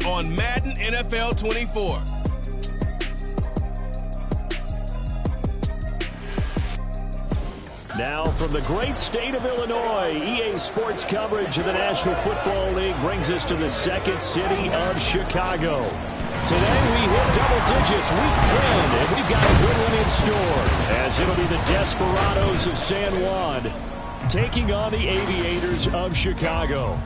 on Madden NFL 24. Now from the great state of Illinois, EA Sports coverage of the National Football League brings us to the second city of Chicago. Today we hit double digits, week 10, and we've got a good one in store, as it'll be the Desperados of San Juan taking on the Aviators of Chicago.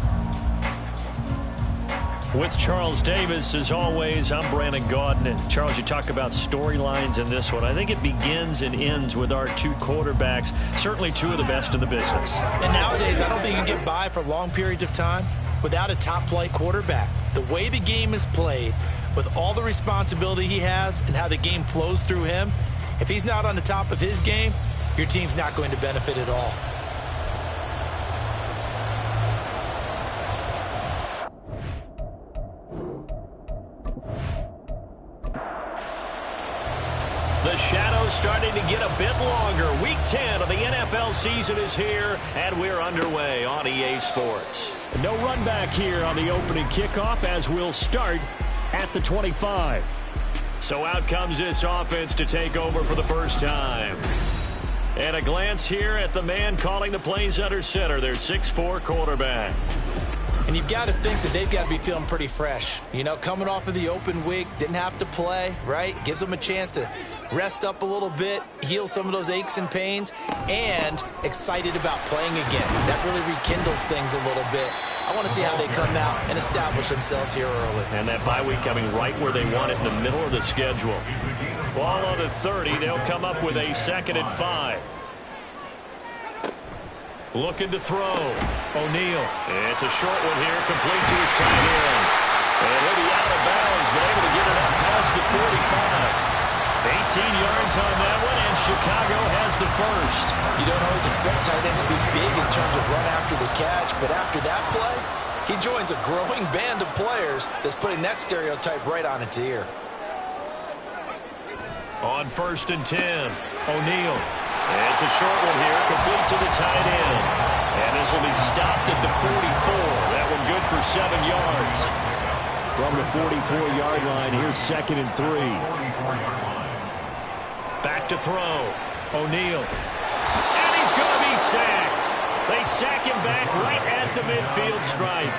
With Charles Davis, as always, I'm Brandon Gaudin. And Charles, you talk about storylines in this one. I think it begins and ends with our two quarterbacks, certainly two of the best in the business. And nowadays, I don't think you can get by for long periods of time without a top-flight quarterback. The way the game is played, with all the responsibility he has and how the game flows through him, if he's not on the top of his game, your team's not going to benefit at all. The shadow's starting to get a bit longer. Week 10 of the NFL season is here, and we're underway on EA Sports. No run back here on the opening kickoff as we'll start at the 25. So out comes this offense to take over for the first time. And a glance here at the man calling the plays under center, their 6'4" quarterback. And you've got to think that they've got to be feeling pretty fresh. You know, coming off of the open week, didn't have to play, right? Gives them a chance to rest up a little bit, heal some of those aches and pains, and excited about playing again. That really rekindles things a little bit. I want to see how they come out and establish themselves here early. And that bye week coming right where they want it, in the middle of the schedule. Ball on the 30, they'll come up with a 2nd and 5. Looking to throw. O'Neal. It's a short one here, complete to his tight end. And he'll be out of bounds, but able to get it up past the 45. 18 yards on that one, and Chicago has the first. You don't always expect tight ends to be big in terms of run after the catch, but after that play, he joins a growing band of players that's putting that stereotype right on its ear. On 1st and 10, O'Neal. It's a short one here, complete to the tight end. And this will be stopped at the 44. That one good for 7 yards. From the 44-yard line, here's 2nd and 3. Back to throw. O'Neal. And he's going to be sacked. They sack him back right at the midfield stripe.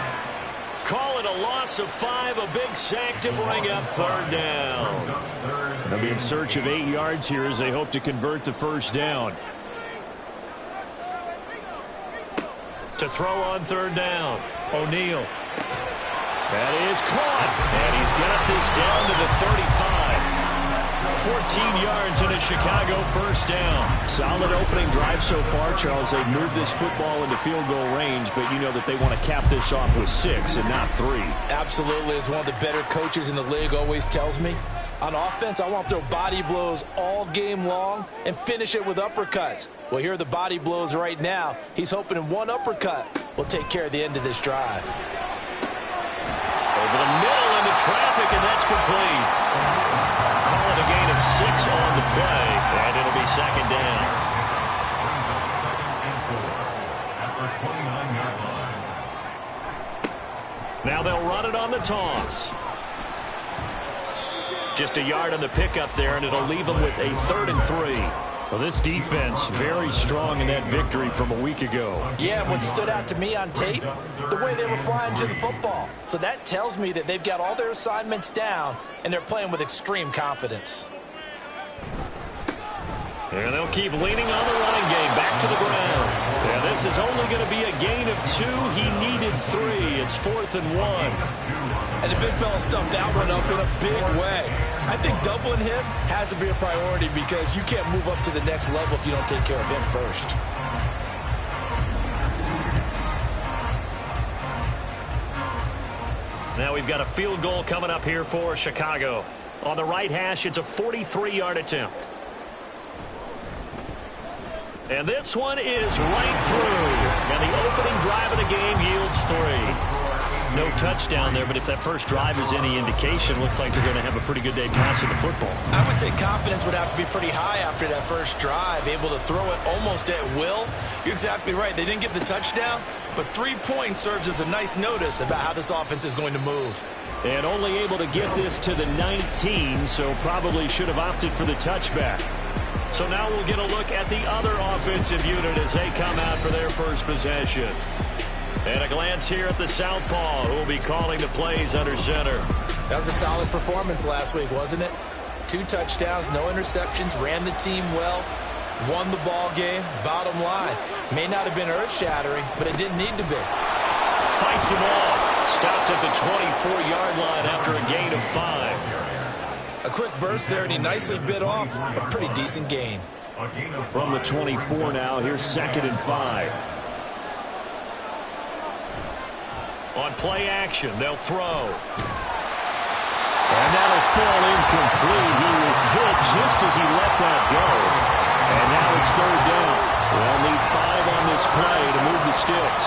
Call it a loss of 5, a big sack to bring up 3rd down. They'll be in search of 8 yards here as they hope to convert the first down. To throw on 3rd down, O'Neal. That is caught, and he's got this down to the 35. 14 yards in a Chicago first down. Solid opening drive so far, Charles. They've moved this football into field goal range, but you know that they want to cap this off with 6 and not 3. Absolutely. As one of the better coaches in the league always tells me, on offense, I want to throw body blows all game long and finish it with uppercuts. Well, here are the body blows right now. He's hoping in one uppercut will take care of the end of this drive. Over the middle into traffic, and that's complete. Call it a gain of 6 on the play, and it'll be 2nd down. Now they'll run it on the toss. Just a yard on the pickup there, and it'll leave them with a 3rd and 3. Well, this defense very strong in that victory from a week ago. Yeah, what stood out to me on tape, the way they were flying to the football. So that tells me that they've got all their assignments down, and they're playing with extreme confidence. And they'll keep leaning on the running game, back to the ground. And this is only going to be a gain of 2. He needed 3. It's 4th and 1. And the big fella stuffed that one up in a big way. I think doubling him has to be a priority because you can't move up to the next level if you don't take care of him first. Now we've got a field goal coming up here for Chicago. On the right hash, it's a 43-yard attempt. And this one is right through. And the opening drive of the game yields 3. No touchdown there, but if that first drive is any indication, looks like they're going to have a pretty good day passing the football. I would say confidence would have to be pretty high after that first drive, able to throw it almost at will. You're exactly right. They didn't get the touchdown, but 3 points serves as a nice notice about how this offense is going to move. And only able to get this to the 19, so probably should have opted for the touchback. So now we'll get a look at the other offensive unit as they come out for their first possession. And a glance here at the southpaw, who will be calling the plays under center. That was a solid performance last week, wasn't it? 2 touchdowns, no interceptions, ran the team well, won the ball game. Bottom line, may not have been earth-shattering, but it didn't need to be. Fights him off. Stopped at the 24-yard line after a gain of 5. A quick burst there, and he nicely bit off a pretty decent gain. From the 24 now, here's 2nd and 5. On play action, they'll throw. And that'll fall incomplete. He was hit just as he let that go. And now it's 3rd down. They'll need 5 on this play to move the sticks.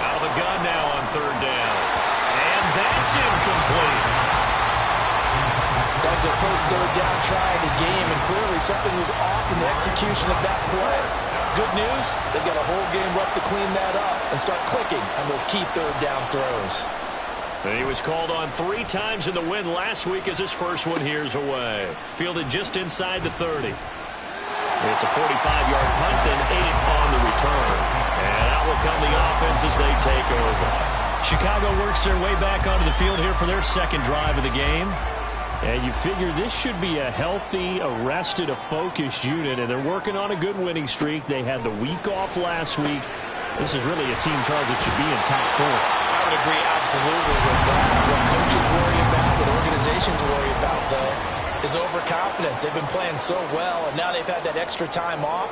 Out of the gun now on 3rd down. And that's incomplete. That was their first 3rd down try of the game, and clearly something was off in the execution of that play. Good news, they've got a whole game left to clean that up and start clicking on those key 3rd down throws. And he was called on 3 times in the win last week as his first one here's away. Fielded just inside the 30. It's a 45-yard punt, then 8 on the return. And out will come the offense as they take over. Chicago works their way back onto the field here for their 2nd drive of the game. And you figure this should be a healthy, arrested, a focused unit, and they're working on a good winning streak. They had the week off last week. This is really a team, Charles, that should be in top 4. I would agree absolutely with that. What coaches worry about, what organizations worry about, though, is overconfidence. They've been playing so well, and now they've had that extra time off.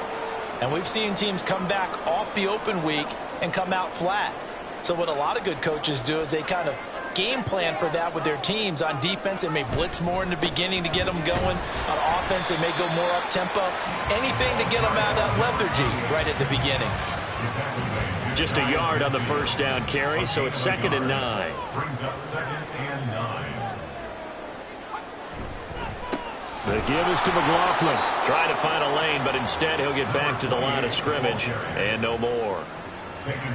And we've seen teams come back off the open week and come out flat. So what a lot of good coaches do is they kind of game plan for that with their teams. On defense, they may blitz more in the beginning to get them going. On offense, they may go more up-tempo. Anything to get them out of that lethargy right at the beginning. Just a yard on the first down carry, so it's 2nd and 9. Brings up 2nd and 9. The give is to McLaughlin. Trying to find a lane, but instead he'll get back to the line of scrimmage and no more.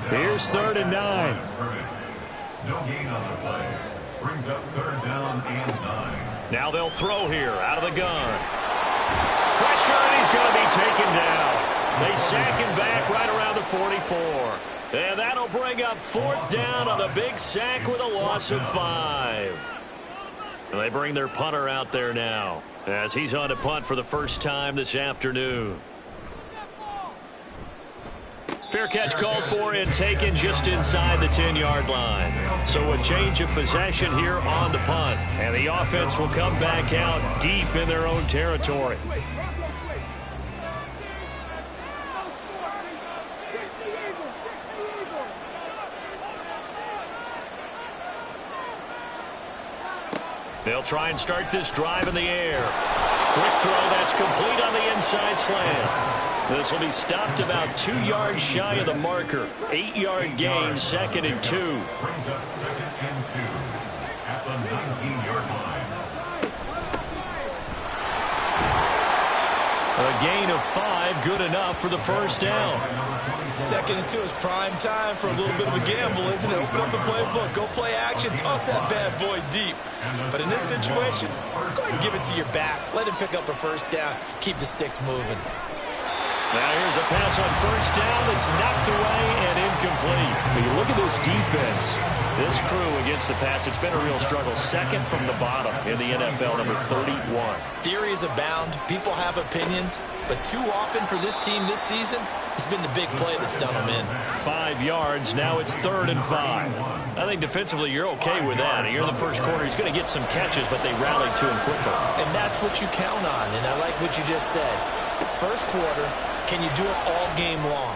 Here's 3rd and 9. No gain on the play. Brings up 3rd down and 9. Now they'll throw here out of the gun. Pressure, and he's going to be taken down. They sack him back right around the 44. And that'll bring up 4th down on the big sack with a loss of 5. And they bring their punter out there now as he's on to punt for the first time this afternoon. Fair catch called for and taken just inside the 10-yard line. So a change of possession here on the punt. And the offense will come back out deep in their own territory. They'll try and start this drive in the air. Quick throw that's complete on the inside slant. This will be stopped about 2 yards shy of the marker. 8-yard gain, 2nd and 2. Brings up 2nd and 2 at the 19-yard line. A gain of 5, good enough for the first down. 2nd and 2 is prime time for a little bit of a gamble, isn't it? Open up the playbook, go play action, toss that bad boy deep. But in this situation, go ahead and give it to your back. Let him pick up a first down, keep the sticks moving. Now here's a pass on first down that's knocked away and incomplete. When you look at this defense, this crew against the pass, it's been a real struggle. 2nd from the bottom in the NFL, number 31. Theories abound. People have opinions. But too often for this team this season, it's been the big play that's done them in. 5 yards. Now it's 3rd and 5. I think defensively you're okay with that. Here in the first quarter, he's going to get some catches, but they rallied to him quickly. And that's what you count on. And I like what you just said. First quarter, can you do it all game long?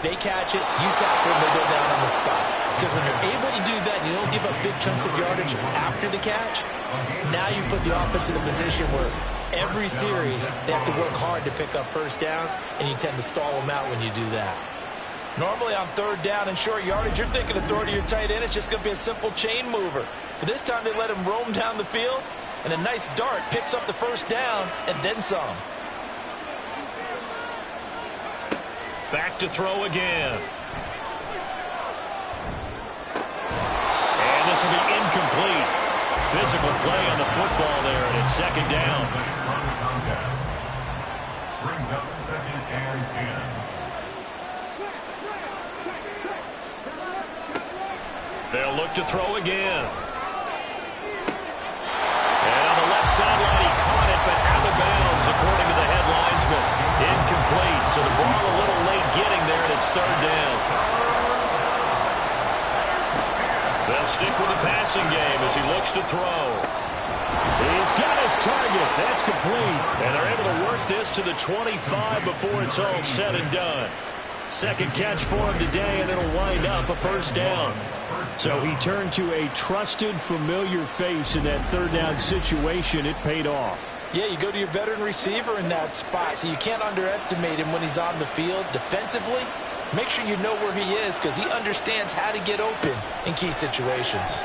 They catch it, you tackle them, they go down on the spot. Because when you're able to do that and you don't give up big chunks of yardage after the catch, now you put the offense in a position where every series they have to work hard to pick up first downs, and you tend to stall them out when you do that. Normally on third down and short yardage, you're thinking of throw to your tight end. It's just going to be a simple chain mover. But this time they let him roam down the field, and a nice dart picks up the first down and then some. Back to throw again. And this will be incomplete. Physical play on the football there, and it's second down. Brings up 2nd and 10. They'll look to throw again. And on the left sideline, he caught it, but out of bounds, according to the head linesman. Incomplete, so the ball a little late getting there, and it's third down. They'll stick with the passing game as he looks to throw. He's got his target. That's complete. And they're able to work this to the 25 before it's all said and done. Second catch for him today, and it'll wind up a first down. So he turned to a trusted, familiar face in that third down situation. It paid off. Yeah, you go to your veteran receiver in that spot, so you can't underestimate him when he's on the field defensively. Make sure you know where he is because he understands how to get open in key situations.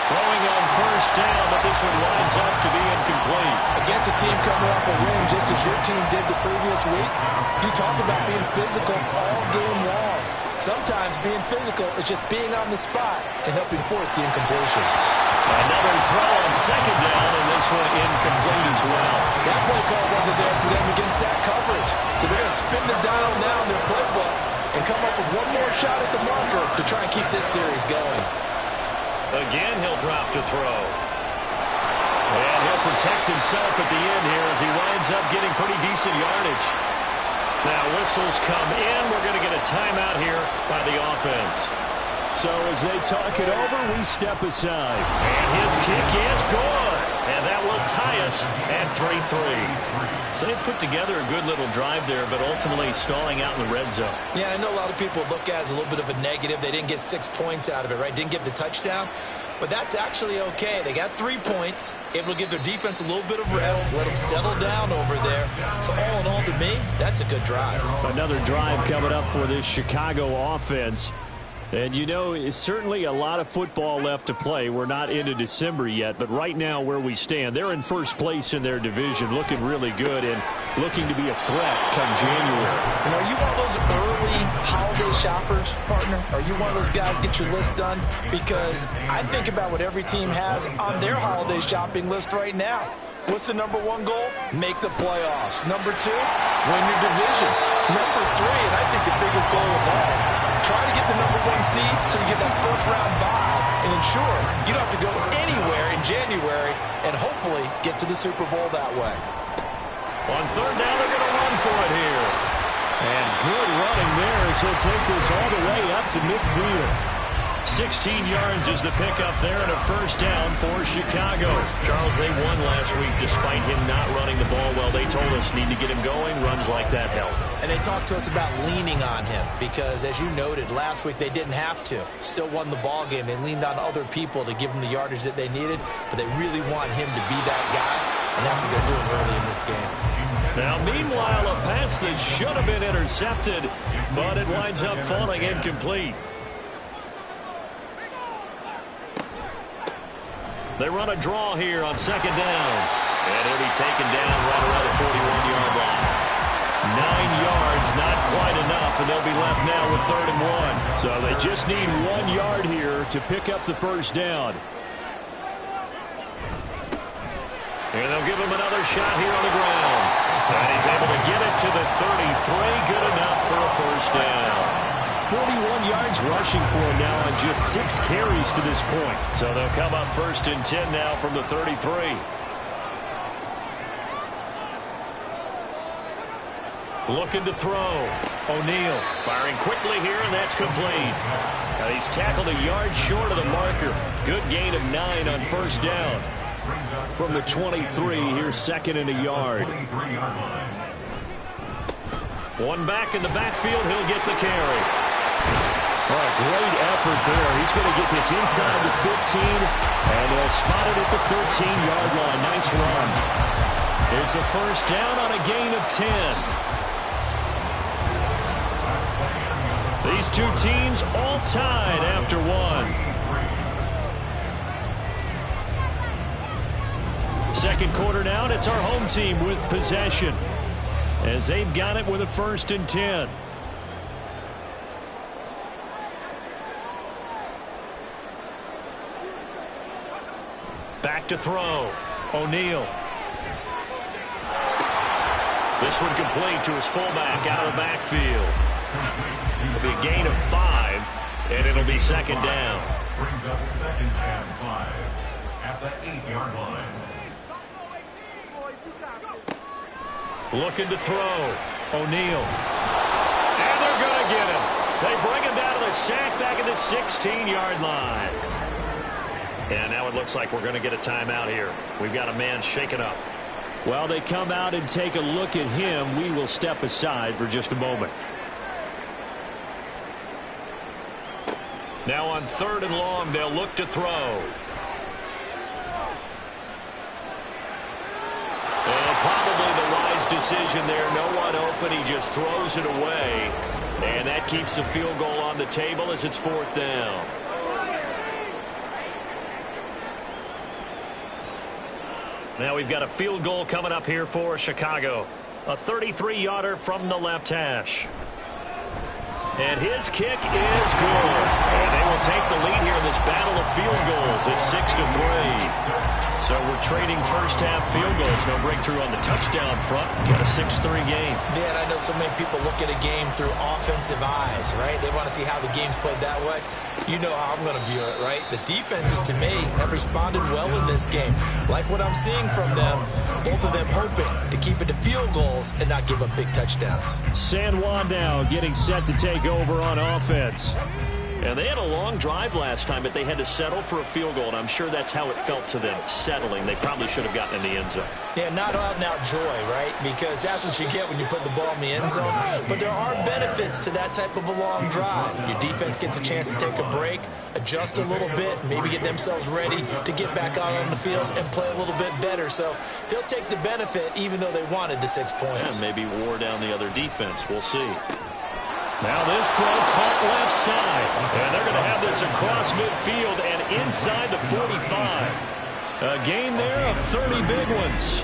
Throwing on first down, but this one winds up to be incomplete. Against a team coming off a win just as your team did the previous week, you talk about being physical all game long. Sometimes being physical is just being on the spot and helping force the incompletion. Another throw on second down, and this one incomplete as well. That play call wasn't there for them against that coverage. So they're going to spin the dial now in their playbook and come up with one more shot at the marker to try and keep this series going. Again, he'll drop to throw. And he'll protect himself at the end here as he winds up getting pretty decent yardage. Now whistles come in. We're going to get a timeout here by the offense. So as they talk it over, we step aside. And his kick is good. And that will tie us at 3-3. So they put together a good little drive there, but ultimately stalling out in the red zone. Yeah, I know a lot of people look at it as a little bit of a negative. They didn't get 6 points out of it, right? Didn't get the touchdown. But that's actually okay. They got 3 points, able to give their defense a little bit of rest, let them settle down over there. So all in all, to me, that's a good drive. Another drive coming up for this Chicago offense. And, you know, it's certainly a lot of football left to play. We're not into December yet, but right now where we stand, they're in first place in their division, looking really good and looking to be a threat come January. And are you one of those early holiday shoppers, partner? Are you one of those guys get your list done? Because I think about what every team has on their holiday shopping list right now. What's the number 1 goal? Make the playoffs. Number 2, win your division. Number 3, and I think the biggest goal of all, try to get the number 1 seed so you get that first-round bye and ensure you don't have to go anywhere in January and hopefully get to the Super Bowl that way. On third down, they're going to run for it here. And good running there as he'll take this all the way up to midfield. 16 yards is the pickup there and a first down for Chicago. Charles, they won last week despite him not running the ball well. They told us need to get him going. Runs like that help. And they talked to us about leaning on him because, as you noted, last week they didn't have to. Still won the ball game. They leaned on other people to give them the yardage that they needed, but they really want him to be that guy, and that's what they're doing early in this game. Now, meanwhile, a pass that should have been intercepted, but it winds up falling incomplete. They run a draw here on second down. And he'll be taken down right around the 41-yard line. 9 yards, not quite enough, and they'll be left now with 3rd and 1. So they just need 1 yard here to pick up the first down. And they'll give him another shot here on the ground. And he's able to get it to the 33. Good enough for a first down. 41 yards rushing for him now on just 6 carries to this point. So they'll come up 1st and 10 now from the 33. Looking to throw. O'Neal firing quickly here, and that's complete. Now he's tackled a yard short of the marker. Good gain of 9 on first down. From the 23, here's 2nd and a yard. One back in the backfield, he'll get the carry. Oh, great effort there. He's going to get this inside the 15, and they'll spot it at the 13-yard line. Nice run. It's a first down on a gain of 10. These two teams all tied after one. Second quarter now, and it's our home team with possession as they've got it with a 1st and 10. Back to throw. O'Neal. This one complete to his fullback out of the backfield. It'll be a gain of 5, and it'll be 2nd down. Brings up 2nd and 5 at the 8-yard line. Looking to throw. O'Neal. And they're going to get him. They bring him down to the sack back at the 16-yard line. And now it looks like we're going to get a timeout here. We've got a man shaken up. Well, they come out and take a look at him. We will step aside for just a moment. Now on 3rd and long, they'll look to throw. And probably the wise decision there. No one open. He just throws it away. And that keeps the field goal on the table as it's 4th down. Now we've got a field goal coming up here for Chicago. A 33-yarder from the left hash. And his kick is good. And they will take the lead here in this battle of field goals. It's 6-3. So we're trading first-half field goals. No breakthrough on the touchdown front. Got a 6-3 game. Man, I know so many people look at a game through offensive eyes, right? They want to see how the game's played that way. You know how I'm going to view it, right? The defenses, to me, have responded well in this game. Like what I'm seeing from them, both of them hoping to keep it to field goals and not give up big touchdowns. San Juan now getting set to take over on offense. And they had a long drive last time, but they had to settle for a field goal, and I'm sure that's how it felt to them, settling. They probably should have gotten in the end zone. Yeah, not out-and-out joy, right? Because that's what you get when you put the ball in the end zone. But there are benefits to that type of a long drive. Your defense gets a chance to take a break, adjust a little bit, maybe get themselves ready to get back out on the field and play a little bit better. So they'll take the benefit even though they wanted the 6 points. And maybe wore down the other defense. We'll see. Now this throw caught left side. And they're going to have this across midfield and inside the 45. A gain there of 30 big ones.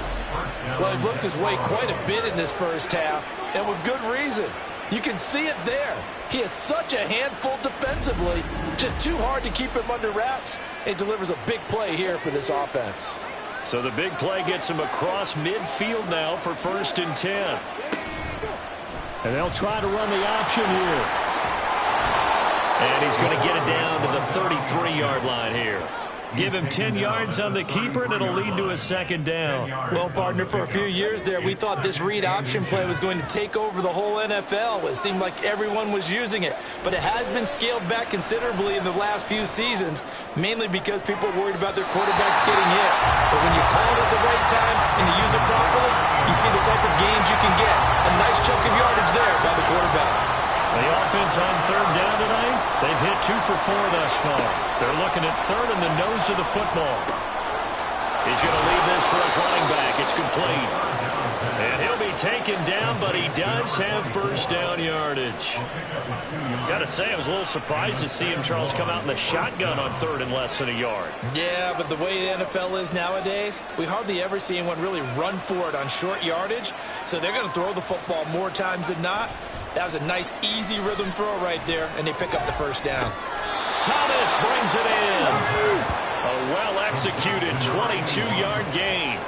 Well, he looked his way quite a bit in this first half, and with good reason. You can see it there. He is such a handful defensively. Just too hard to keep him under wraps. It delivers a big play here for this offense. So the big play gets him across midfield now for 1st and 10. And they'll try to run the option here. And he's going to get it down to the 33-yard line here. Give him 10 yards on the keeper, and it'll lead to a 2nd down. Well, partner, for a few years there, we thought this read option play was going to take over the whole NFL. It seemed like everyone was using it. But it has been scaled back considerably in the last few seasons, mainly because people are worried about their quarterbacks getting hit. But when you call it at the right time and you use it properly, you see the type of gains you can get. A nice chunk of yardage there by the quarterback. The offense on 3rd down tonight, they've hit 2 for 4 thus far. They're looking at 3rd in the nose of the football. He's going to leave this for his running back. It's complete. And he'll be taken down, but he does have 1st down yardage. Got to say, I was a little surprised to see him, Charles, come out in the shotgun on 3rd and less than a yard. Yeah, but the way the NFL is nowadays, we hardly ever see anyone really run for it on short yardage. So they're going to throw the football more times than not. That was a nice, easy rhythm throw right there, and they pick up the 1st down. Thomas brings it in. A well-executed 22-yard gain.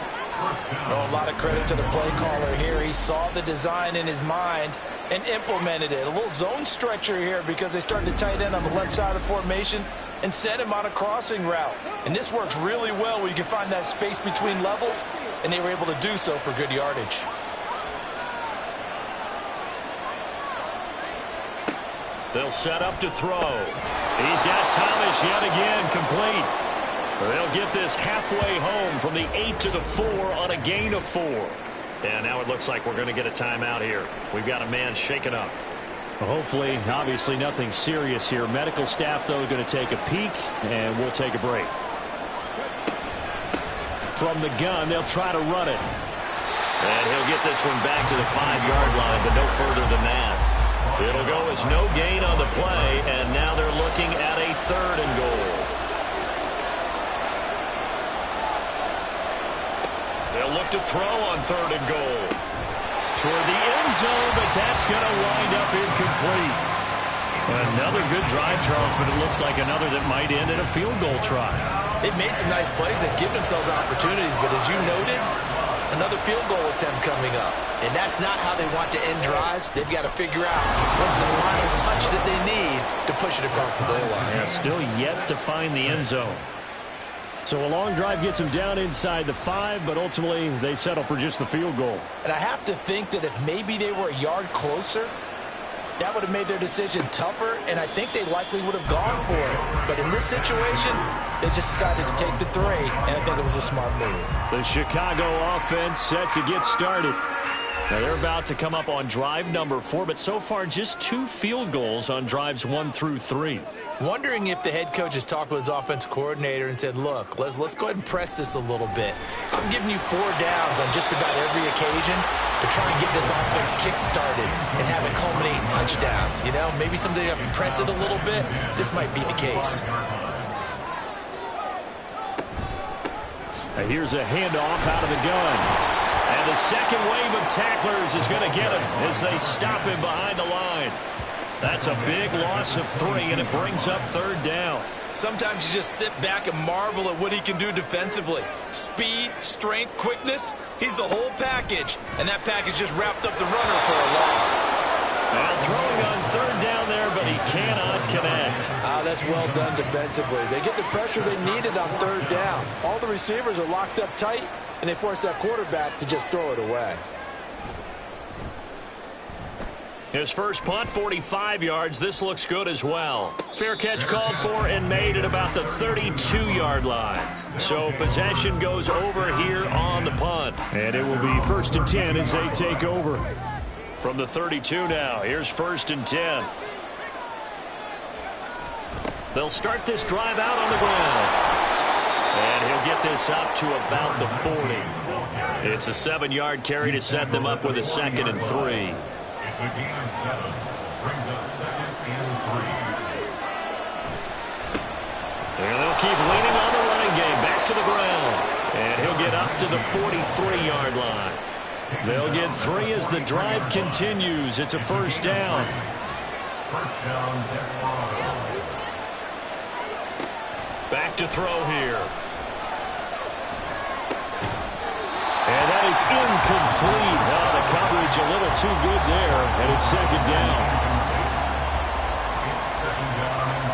Well, a lot of credit to the play caller here. He saw the design in his mind and implemented it. A little zone stretcher here because they started the tight end on the left side of the formation and sent him on a crossing route. And this works really well where you can find that space between levels, and they were able to do so for good yardage. They'll set up to throw. He's got Thomas yet again complete. They'll get this halfway home from the 8 to the 4 on a gain of 4. And now it looks like we're going to get a timeout here. We've got a man shaken up. Well, hopefully, obviously nothing serious here. Medical staff, though, going to take a peek, and we'll take a break. From the gun, they'll try to run it. And he'll get this one back to the 5-yard line, but no further than that. It'll go as no gain on the play, and now they're looking at a 3rd and goal. They'll look to throw on 3rd and goal. Toward the end zone, but that's going to wind up incomplete. Another good drive, Charles, but it looks like another that might end in a field goal try. They've made some nice plays. They've given themselves opportunities, but as you noted, another field goal attempt coming up. And that's not how they want to end drives. They've got to figure out what's the final touch that they need to push it across the goal line. Yeah, still yet to find the end zone. So a long drive gets them down inside the 5, but ultimately they settle for just the field goal. And I have to think that if maybe they were a yard closer, that would have made their decision tougher, and I think they likely would have gone for it. But in this situation, they just decided to take the 3, and I think it was a smart move. The Chicago offense set to get started. Now they're about to come up on drive number 4, but so far just 2 field goals on drives 1 through 3. Wondering if the head coach has talked with his offense coordinator and said, look, let's go ahead and press this a little bit. I'm giving you 4 downs on just about every occasion to try and get this offense kick-started and have it culminate in touchdowns. You know, maybe someday I can press it a little bit. This might be the case. Here's a handoff out of the gun. And the second wave of tacklers is going to get him as they stop him behind the line. That's a big loss of 3, and it brings up 3rd down. Sometimes you just sit back and marvel at what he can do defensively. Speed, strength, quickness, he's the whole package. And that package just wrapped up the runner for a loss. Well, throwing on 3rd down there, but he cannot connect. That's well done defensively. They get the pressure they needed on 3rd down. All the receivers are locked up tight, and they force that quarterback to just throw it away. His first punt, 45 yards. This looks good as well. Fair catch called for and made at about the 32-yard line. So possession goes over here on the punt. And it will be 1st and 10 as they take over. From the 32 now, here's 1st and 10. They'll start this drive out on the ground. And he'll get this up to about the 40. It's a 7-yard carry to set them up with a 2nd and 3. It's a gain of 7. Brings up 2nd and 3. And they'll keep leaning on the running game. Back to the ground. And he'll get up to the 43-yard line. They'll get 3 as the drive continues. It's a 1st down. 1st down, Desperados. Back to throw here. And that is incomplete. Oh, the coverage a little too good there, and it's 2nd down. It's 2nd down and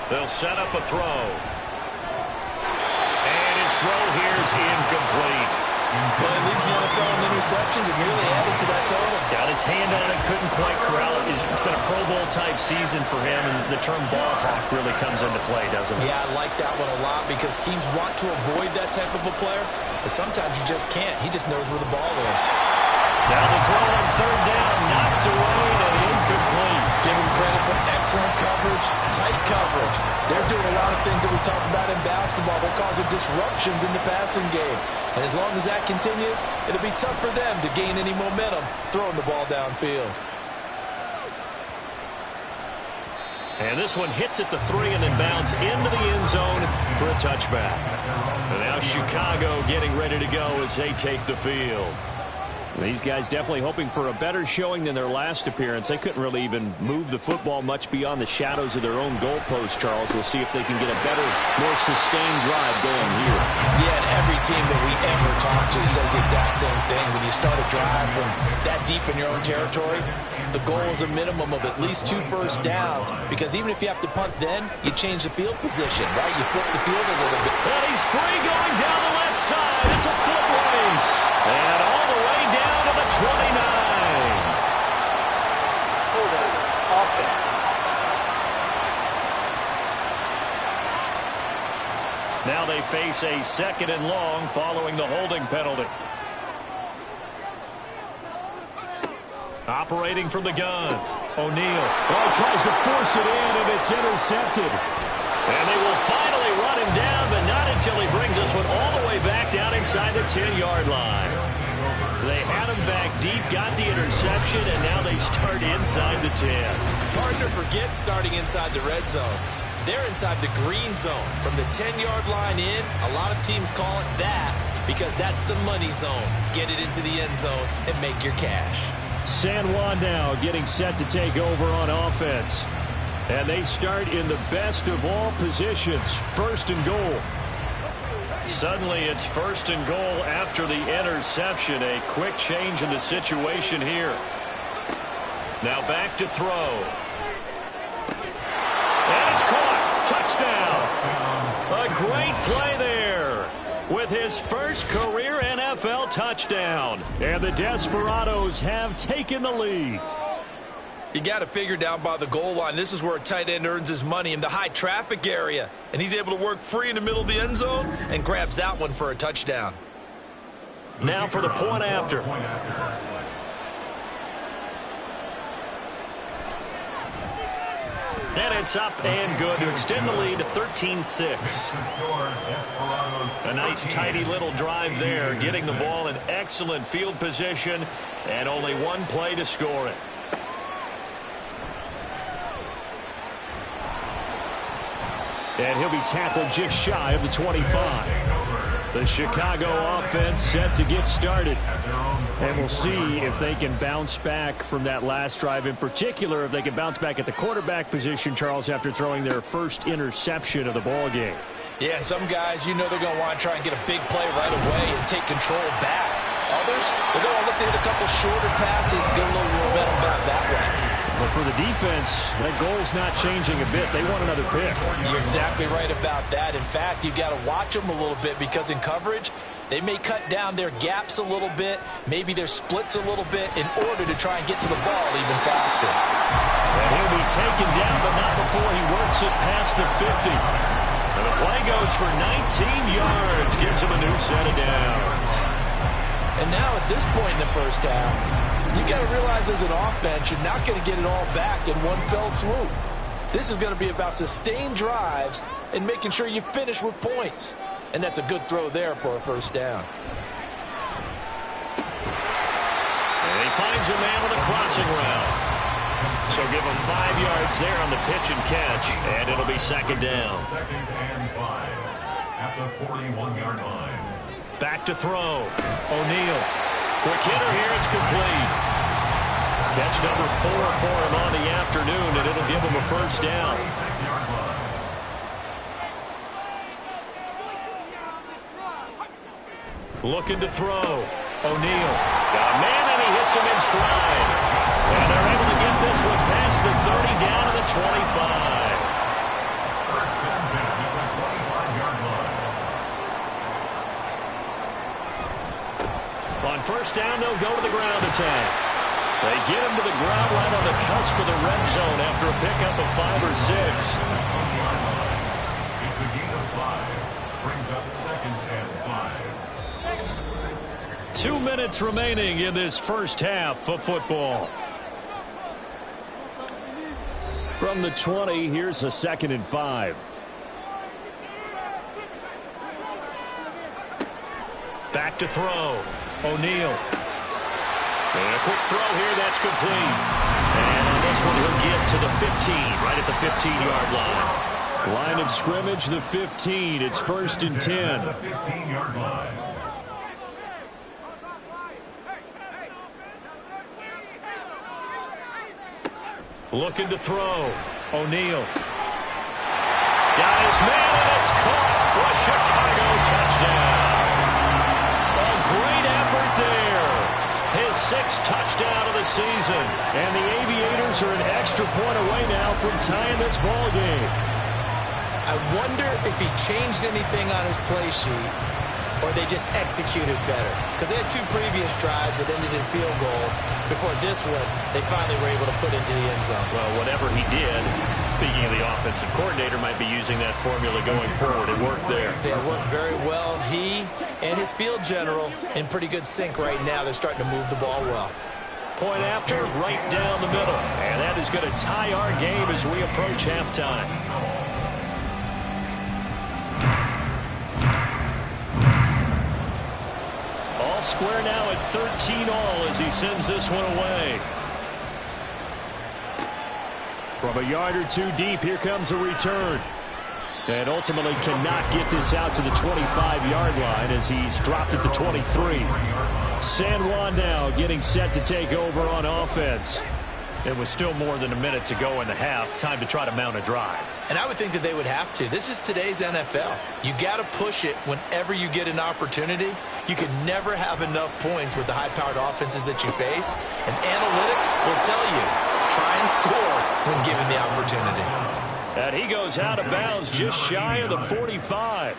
10. They'll set up a throw. And his throw here is incomplete. Well, he leads the NFL in interceptions and nearly added to that total. Got his hand on it, couldn't quite corral it. It's been a Pro Bowl-type season for him, and the term ball hawk really comes into play, doesn't it? Yeah, I like that one a lot because teams want to avoid that type of a player, but sometimes you just can't. He just knows where the ball is. Now the throw on 3rd down, knocked away and incomplete. Give him credit for excellent coverage, tight coverage. They're doing a lot of things that we talk about in basketball. They're causing disruptions in the passing game. And as long as that continues, it'll be tough for them to gain any momentum throwing the ball downfield. And this one hits at the 3 and then bounds into the end zone for a touchback. And now Chicago getting ready to go as they take the field. These guys definitely hoping for a better showing than their last appearance. They couldn't really even move the football much beyond the shadows of their own goalpost, Charles. We'll see if they can get a better, more sustained drive going here. Yeah, and every team that we ever talk to says the exact same thing. When you start a drive from that deep in your own territory, the goal is a minimum of at least 2 first downs. Because even if you have to punt then, you change the field position, right? You flip the field a little bit. And he's free going down the left side. It's a foot race. And all the way down to the 29. Now they face a 2nd and long following the holding penalty. Operating from the gun. O'Neal. Oh, tries to force it in, and it's intercepted. And they will finally run him down, but not until he brings us one all the way back down inside the 10-yard line. They had him back deep, got the interception, and now they start inside the 10. Partner forgets starting inside the red zone. They're inside the green zone. From the 10-yard line in, a lot of teams call it that because that's the money zone. Get it into the end zone and make your cash. San Juan now getting set to take over on offense. And they start in the best of all positions, 1st and goal. Suddenly it's 1st and goal after the interception. A quick change in the situation here. Now back to throw. And it's caught. Touchdown. A great play there with his first career NFL touchdown. And the Desperados have taken the lead. You got to figure down by the goal line. This is where a tight end earns his money in the high traffic area. And he's able to work free in the middle of the end zone and grabs that one for a touchdown. Now for the point after. And it's up and good to extend the lead to 13-6. A nice tidy little drive there, getting the ball in excellent field position and only one play to score it. And he'll be tackled just shy of the 25. The Chicago offense set to get started. And we'll see if they can bounce back from that last drive. In particular, if they can bounce back at the quarterback position, Charles, after throwing their first interception of the ball game. Yeah, and some guys, you know they're going to want to try and get a big play right away and take control back. Others, they're going to look to hit a couple shorter passes, get a little momentum back that way. But for the defense, that goal's not changing a bit. They want another pick. You're exactly right about that. In fact, you've got to watch them a little bit because in coverage, they may cut down their gaps a little bit, maybe their splits a little bit in order to try and get to the ball even faster. And he'll be taken down, but not before he works it past the 50. And the play goes for 19 yards, gives him a new set of downs. And now at this point in the first half, you got to realize as an offense, you're not going to get it all back in one fell swoop. This is going to be about sustained drives and making sure you finish with points. And that's a good throw there for a first down. And he finds a man with a crossing route. So give him 5 yards there on the pitch and catch, and it'll be 2nd down. 2nd and 5 at the 41-yard line. Back to throw. O'Neal. Quick hitter here. It's complete. Catch number 4 for him on the afternoon, and it'll give him a first down. Looking to throw. O'Neal. Got a man, and he hits him in stride. And they're able to get this one past the 30 down to the 25. First and 10 at the 25-yard line. On first down, they'll go to the ground attack. They get him to the ground right on the cusp of the red zone after a pickup of 5 or 6. It's a gain of 5. Brings up 2nd and 5. 2 minutes remaining in this first half of football. From the 20, here's a 2nd and 5. Back to throw. O'Neal. And a quick throw here, that's complete. And on this one, he'll get to the 15, right at the 15-yard line. Line of scrimmage, the 15. It's 1st and 10. The 15-yard line. Looking to throw. O'Neal. Got his man, and it's caught for a Chicago touchdown. A great effort there. His 6th touchdown of the season. And the Aviators are an extra point away now from tying this ball game. I wonder if he changed anything on his play sheet or they just executed better. Because they had 2 previous drives that ended in field goals. Before this one, they finally were able to put into the end zone. Well, whatever he did, speaking of the offensive coordinator, might be using that formula going forward. It worked there. Yeah, it worked very well. He and his field general in pretty good sync right now. They're starting to move the ball well. Point after, right down the middle. And that is going to tie our game as we approach halftime. All square now at 13 all as he sends this one away. From a yard or two deep, here comes a return. And ultimately cannot get this out to the 25-yard line as he's dropped at the 23. San Juan now getting set to take over on offense. It was still more than a minute to go in the half. Time to try to mount a drive. And I would think that they would have to. This is today's NFL. You got to push it whenever you get an opportunity. You can never have enough points with the high-powered offenses that you face. And analytics will tell you, try and score when given the opportunity. And he goes out of bounds just shy of the 45.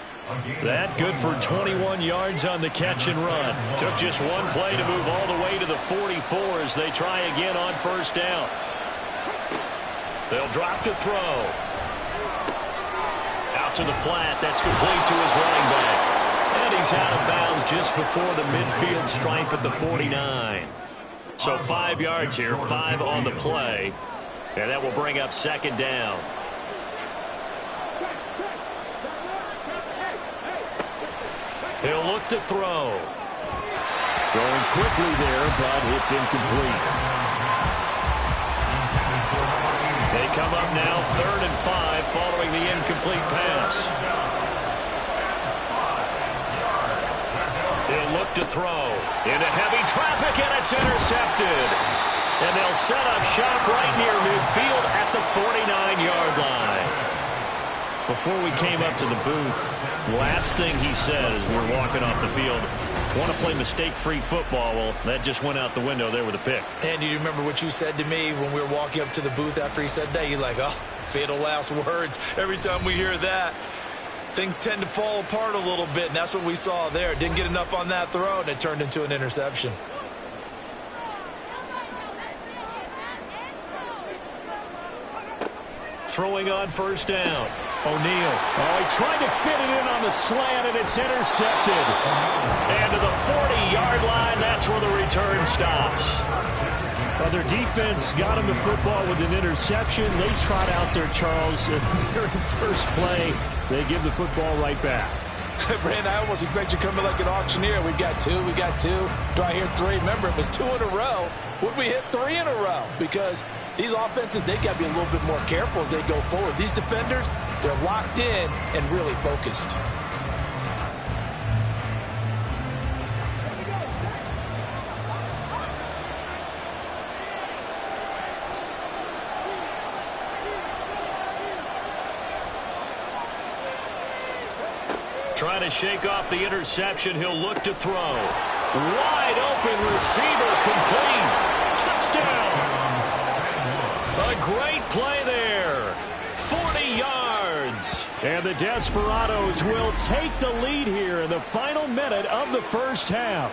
That good for 21 yards on the catch and run. Took just one play to move all the way to the 44 as they try again on first down. They'll drop to throw. Out to the flat. That's complete to his running back. And he's out of bounds just before the midfield stripe at the 49. So 5 yards here, 5 on the play. And that will bring up second down. He'll look to throw. Throwing quickly there, but it's incomplete. They come up now 3rd and 5 following the incomplete pass. He'll look to throw. Into heavy traffic, and it's intercepted. And they'll set up shop right near midfield at the 49-yard line. Before we came up to the booth, last thing he said as we were walking off the field, want to play mistake-free football. Well, that just went out the window there with a pick. And do you remember what you said to me when we were walking up to the booth after he said that? You're like, oh, fatal last words. Every time we hear that, things tend to fall apart a little bit, and that's what we saw there. Didn't get enough on that throw, and it turned into an interception. Throwing on first down. O'Neal. Oh, he tried to fit it in on the slant, and it's intercepted. And to the 40-yard line, that's where the return stops. Well, their defense got him the football with an interception. They trot out there, Charles, at the very first play. They give the football right back. Brand, I almost expect you to come in like an auctioneer. We got 2. Do I hear 3? Remember, it was 2 in a row. Would we hit 3 in a row? Because these offenses, they've got to be a little bit more careful as they go forward. These defenders, they're locked in and really focused. Trying to shake off the interception. He'll look to throw. Wide open receiver, complete. Touchdown. A great play there. 40 yards. And the Desperados will take the lead here in the final minute of the first half.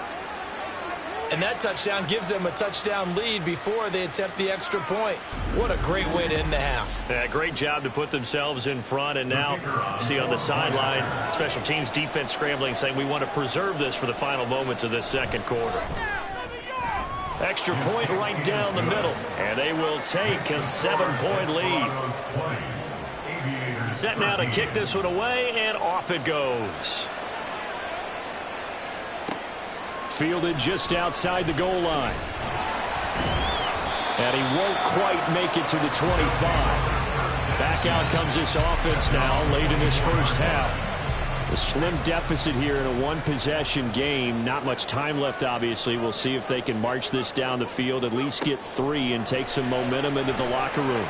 And that touchdown gives them a touchdown lead before they attempt the extra point. What a great way to end the half. Yeah, great job to put themselves in front. And now, see on the sideline, special teams defense scrambling, saying we want to preserve this for the final moments of this second quarter. Extra point right down the middle. And they will take a 7-point lead. Set now to kick this one away, and off it goes. Fielded just outside the goal line. And he won't quite make it to the 25. Back out comes this offense now late in this first half. A slim deficit here in a one-possession game. Not much time left, obviously. We'll see if they can march this down the field, at least get 3, and take some momentum into the locker room.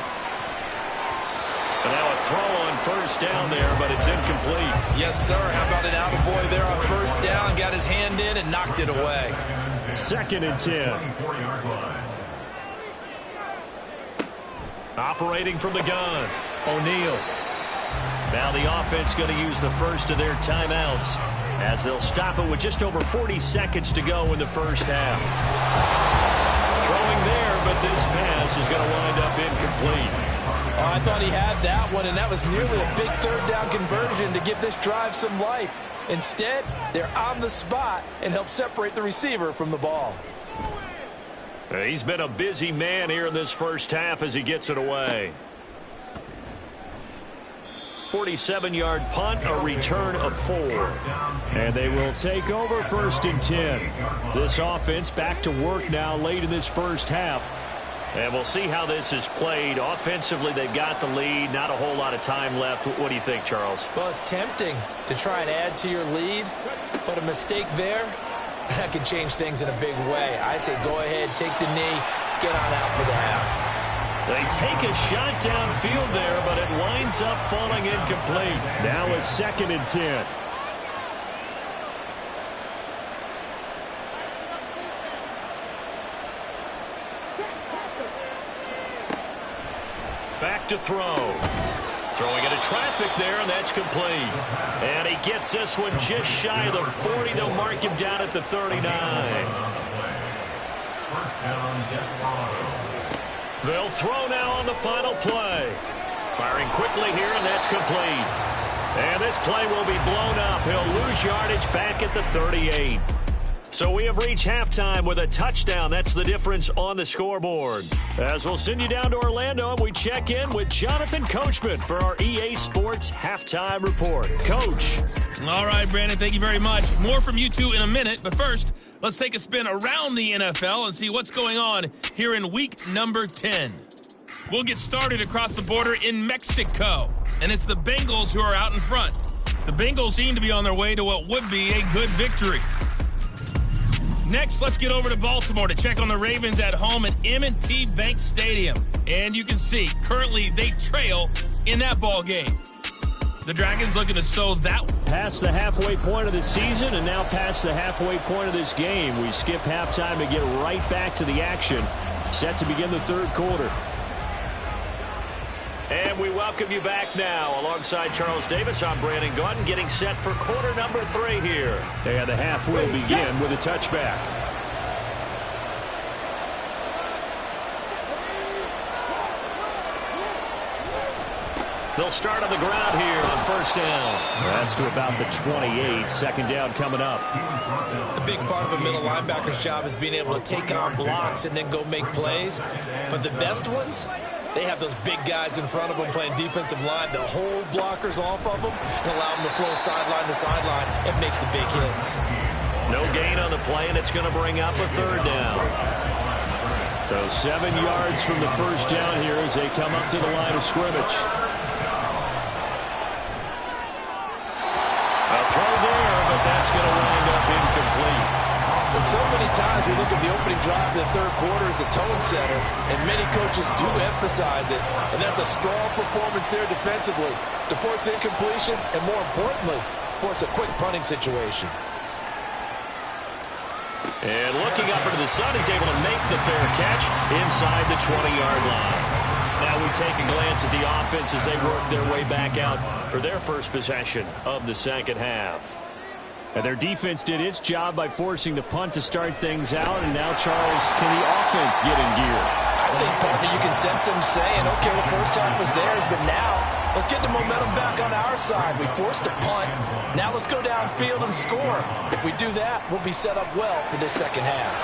And now a throw on first down there, but it's incomplete. Yes, sir. How about an attaboy there on first down? Got his hand in and knocked it away. 2nd and 10. Operating from the gun, O'Neal. Now the offense going to use the first of their timeouts as they'll stop it with just over 40 seconds to go in the first half. Throwing there, but this pass is going to wind up incomplete. Oh, I thought he had that one, and that was nearly a big 3rd down conversion to give this drive some life. Instead, they're on the spot and help separate the receiver from the ball. He's been a busy man here in this first half as he gets it away. 47-yard punt, a return of 4. And they will take over 1st and 10. This offense back to work now late in this first half. And we'll see how this is played. Offensively, they've got the lead. Not a whole lot of time left. What do you think, Charles? Well, it's tempting to try and add to your lead, but a mistake there, that could change things in a big way. I say go ahead, take the knee, get on out for the half. They take a shot downfield there, but it winds up falling incomplete. Now a 2nd and 10. Back to throw. Throwing into traffic there, and that's complete. And he gets this one just shy of the 40. They'll mark him down at the 39. First down, Desperados. They'll throw now on the final play. Firing quickly here, and that's complete. And this play will be blown up. He'll lose yardage back at the 38. So we have reached halftime with a touchdown. That's the difference on the scoreboard. As we'll send you down to Orlando, and we check in with Jonathan Coachman for our EA Sports Halftime Report. Coach. All right, Brandon, thank you very much. More from you two in a minute, but first, let's take a spin around the NFL and see what's going on here in week number 10. We'll get started across the border in Mexico, and it's the Bengals who are out in front. The Bengals seem to be on their way to what would be a good victory. Next, let's get over to Baltimore to check on the Ravens at home at M&T Bank Stadium. And you can see, currently, they trail in that ball game. The Dragons looking to sow that one. Past the halfway point of the season and now past the halfway point of this game. We skip halftime to get right back to the action. Set to begin the third quarter. And we welcome you back now. Alongside Charles Davis, I'm Brandon Gaudin, getting set for quarter number 3 here. And the half will begin with a touchback. They'll start on the ground here on first down. That's to about the 28. Second down coming up. The big part of a middle linebacker's job is being able to take on blocks and then go make plays. But the best ones, they have those big guys in front of them playing defensive line to hold blockers off of them and allow them to flow sideline to sideline and make the big hits. No gain on the play, and it's going to bring up a third down. So 7 yards from the first down here as they come up to the line of scrimmage. A throw there, but that's going to wind up incomplete. And so many times we look at the opening drive of the third quarter as a tone setter, and many coaches do emphasize it, and that's a strong performance there defensively to force incompletion and, more importantly, force a quick punting situation. And looking up into the sun, he's able to make the fair catch inside the 20-yard line. Now we take a glance at the offense as they work their way back out for their first possession of the second half. And their defense did its job by forcing the punt to start things out. And now, Charles, can the offense get in gear? I think, Parker, you can sense them saying, okay, the first half was theirs, but now let's get the momentum back on our side. We forced a punt. Now let's go downfield and score. If we do that, we'll be set up well for this second half.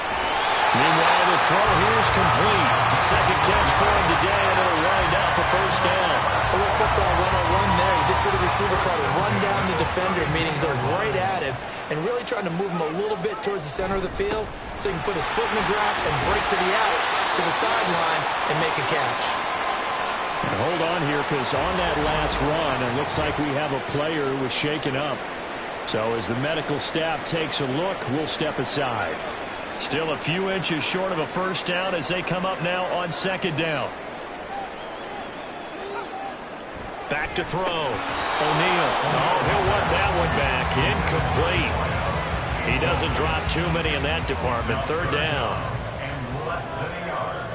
Meanwhile, the throw here is complete. Second catch for him today, and it'll wind up a first down. A little football one-on-one there. You just see the receiver try to run down the defender, meaning he goes right at him, and really trying to move him a little bit towards the center of the field so he can put his foot in the ground and break to the out, to the sideline, and make a catch. And hold on here, because on that last run, it looks like we have a player who was shaken up. So as the medical staff takes a look, we'll step aside. Still a few inches short of a first down as they come up now on second down. Back to throw. O'Neal. Oh, he'll want that one back. Incomplete. He doesn't drop too many in that department. Third down. And less than a yard.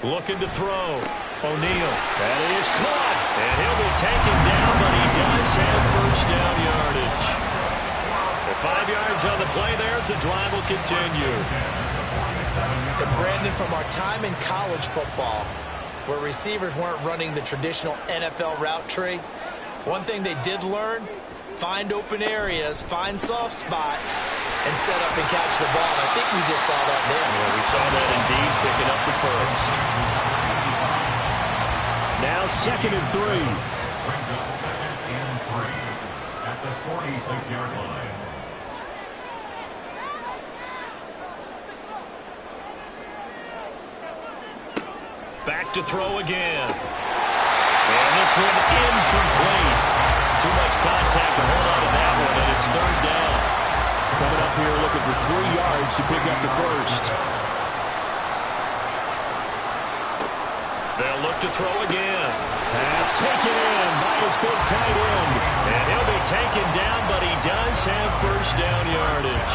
Looking to throw. O'Neal. That is caught. And he'll be taken down, but he does have first down yardage. The 5 yards on the play there as the drive will continue. And Brandon, from our time in college football, where receivers weren't running the traditional NFL route tree, one thing they did learn, find open areas, find soft spots, and set up and catch the ball. I think we just saw that there. Well, we saw that indeed, picking up the first. Now 2nd and 3. Brings up 2nd and 3 at the 46-yard line. Back to throw again. And this one incomplete. Too much contact to hold on to that one, and it's 3rd down. Coming up here looking for 3 yards to pick up the first. They'll look to throw again. Pass taken in by his big tight end. And he'll be taken down, but he does have 1st down yardage.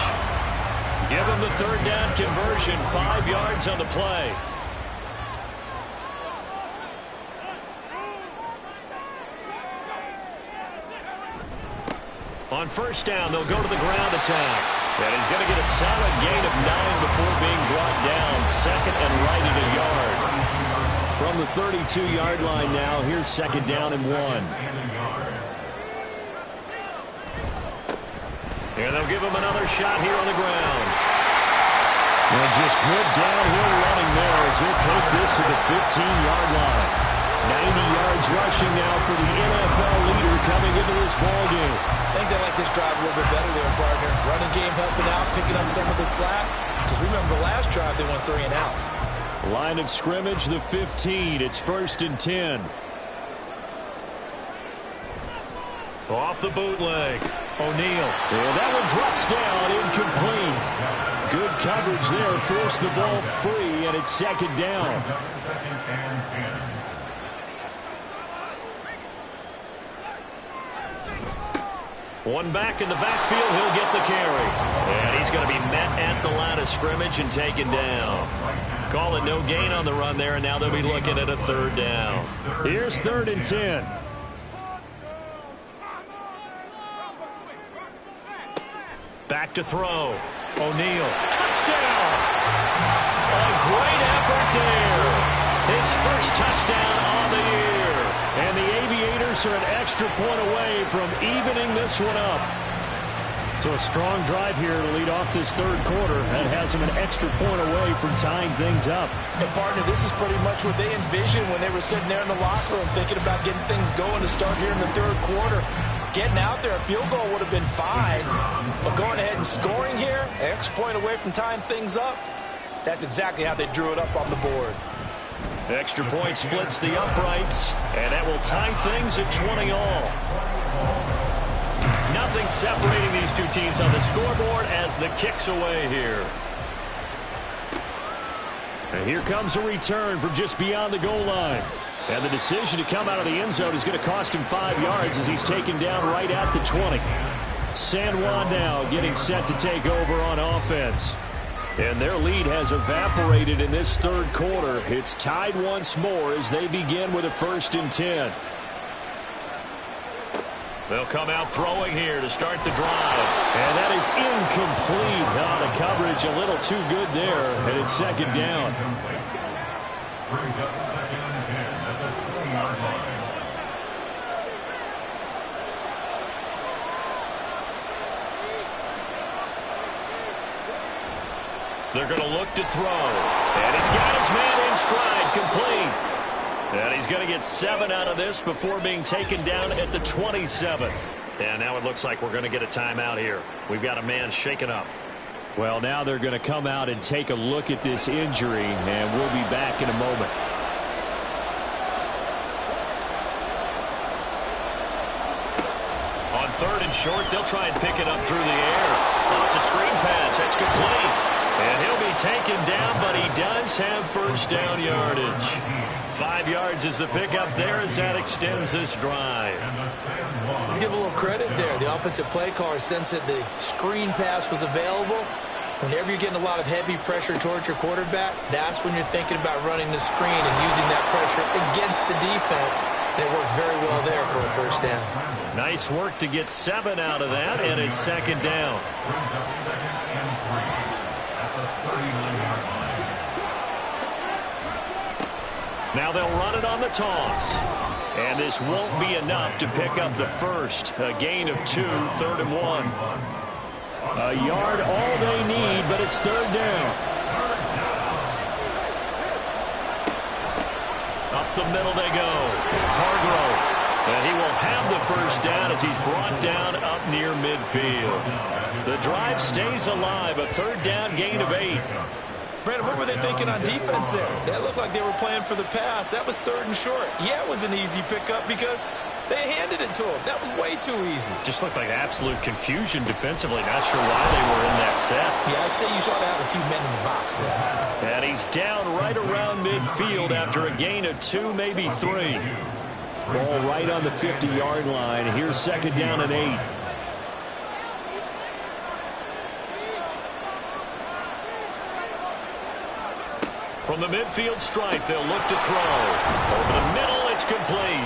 Give him the 3rd down conversion, 5 yards on the play. On 1st down, they'll go to the ground attack. And he's going to get a solid gain of 9 before being brought down. 2nd and right at a yard. From the 32-yard line now, here's 2nd down and 1. And they'll give him another shot here on the ground. And just good downhill running there as he'll take this to the 15-yard line. 90 yards rushing now for the NFL leader coming into this ballgame. I think they like this drive a little bit better there, partner. Running game helping out, picking up some of the slack. Because remember, the last drive they went 3 and out. Line of scrimmage, the 15. It's 1st and 10. Off the bootleg. O'Neal. And that one drops down, incomplete. Good coverage there, forced the ball free, and it's 2nd down. 2nd and 10. One back in the backfield, he'll get the carry. And he's going to be met at the line of scrimmage and taken down. Call it no gain on the run there, and now they'll be looking at a 3rd down. Here's 3rd and 10. Back to throw. O'Neal. Touchdown! A great effort there. His first touchdown on the year. And the Aviators are an extra point away from evening this one up. So a strong drive here to lead off this 3rd quarter. That has them an extra point away from tying things up. And, partner, this is pretty much what they envisioned when they were sitting there in the locker room thinking about getting things going to start here in the 3rd quarter. Getting out there, a field goal would have been fine. But going ahead and scoring here, an extra point away from tying things up, that's exactly how they drew it up on the board. Extra point splits the uprights, and that will tie things at 20 all. Nothing separating these two teams on the scoreboard as the kick's away here. And here comes a return from just beyond the goal line. And the decision to come out of the end zone is going to cost him 5 yards as he's taken down right at the 20. San Juan now getting set to take over on offense. And their lead has evaporated in this 3rd quarter. It's tied once more as they begin with a 1st and 10. They'll come out throwing here to start the drive. And that is incomplete. The coverage a little too good there, and it's 2nd down. Brings up 2nd and 10 at the 20-yard line. They're going to look to throw. And he's got his man in stride, complete. And he's going to get 7 out of this before being taken down at the 27th. And now it looks like we're going to get a timeout here. We've got a man shaken up. Well, now they're going to come out and take a look at this injury, and we'll be back in a moment. On 3rd and short, they'll try and pick it up through the air. Oh, it's a screen pass. That's complete. And he'll be taken down, but he does have 1st down yardage. 5 yards is the pickup there as that extends this drive. Let's give a little credit there. The offensive play caller sensed that the screen pass was available. Whenever you're getting a lot of heavy pressure towards your quarterback, that's when you're thinking about running the screen and using that pressure against the defense. And it worked very well there for a 1st down. Nice work to get 7 out of that, and it's 2nd down. Brings up 2nd and 3 at the 39-yard line. Now they'll run it on the toss. And this won't be enough to pick up the first. A gain of 2, 3rd and 1. A yard all they need, but it's 3rd down. Up the middle they go. Hargrove. And he will have the first down as he's brought down up near midfield. The drive stays alive. A 3rd down gain of 8. Brandon, what were they thinking on defense there? That looked like they were playing for the pass. That was 3rd and short. Yeah, it was an easy pickup because they handed it to him. That was way too easy. Just looked like absolute confusion defensively. Not sure why they were in that set. Yeah, I'd say you should have a few men in the box there. And he's down right around midfield after a gain of 2, maybe 3. Ball right on the 50-yard line. Here's 2nd down and 8. From the midfield stripe, they'll look to throw. Over the middle, it's complete.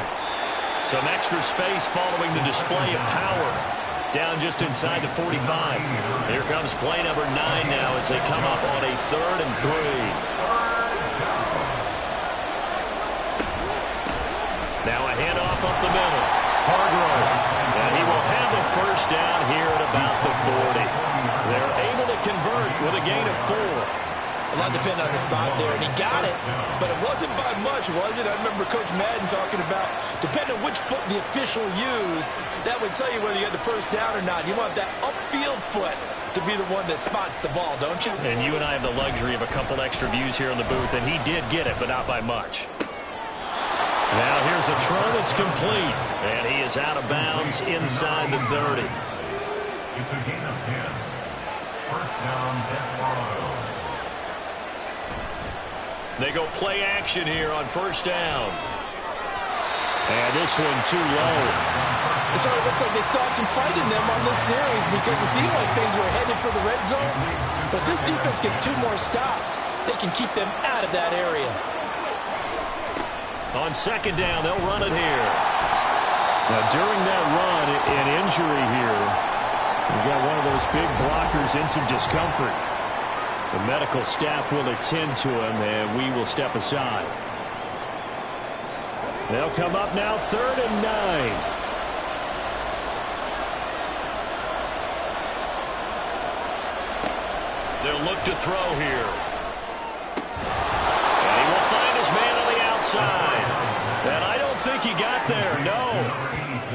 Some extra space following the display of power. Down just inside the 45. Here comes play number 9 now as they come up on a 3rd and 3. Now a handoff up the middle. Hargrove. And he will have the first down here at about the 40. They're able to convert with a gain of 4. A lot depended on the spot there, and he got it, but it wasn't by much, was it? I remember Coach Madden talking about, depending on which foot the official used, that would tell you whether you had the first down or not. You want that upfield foot to be the one that spots the ball, don't you? And you and I have the luxury of a couple extra views here in the booth, and he did get it, but not by much. Now here's a throw that's complete, and he is out of bounds inside the 30. It's a gain of 10. First down, Desperados. They go play action here on first down. And this one too low. It sort of looks like they still have some fight in them on this series because it seemed like things were headed for the red zone. But this defense gets 2 more stops. They can keep them out of that area. On 2nd down, they'll run it here. Now, during that run, an injury here. We've got one of those big blockers in some discomfort. The medical staff will attend to him, and we will step aside. They'll come up now, 3rd and 9. They'll look to throw here. And he will find his man on the outside. And I don't think he got there, no.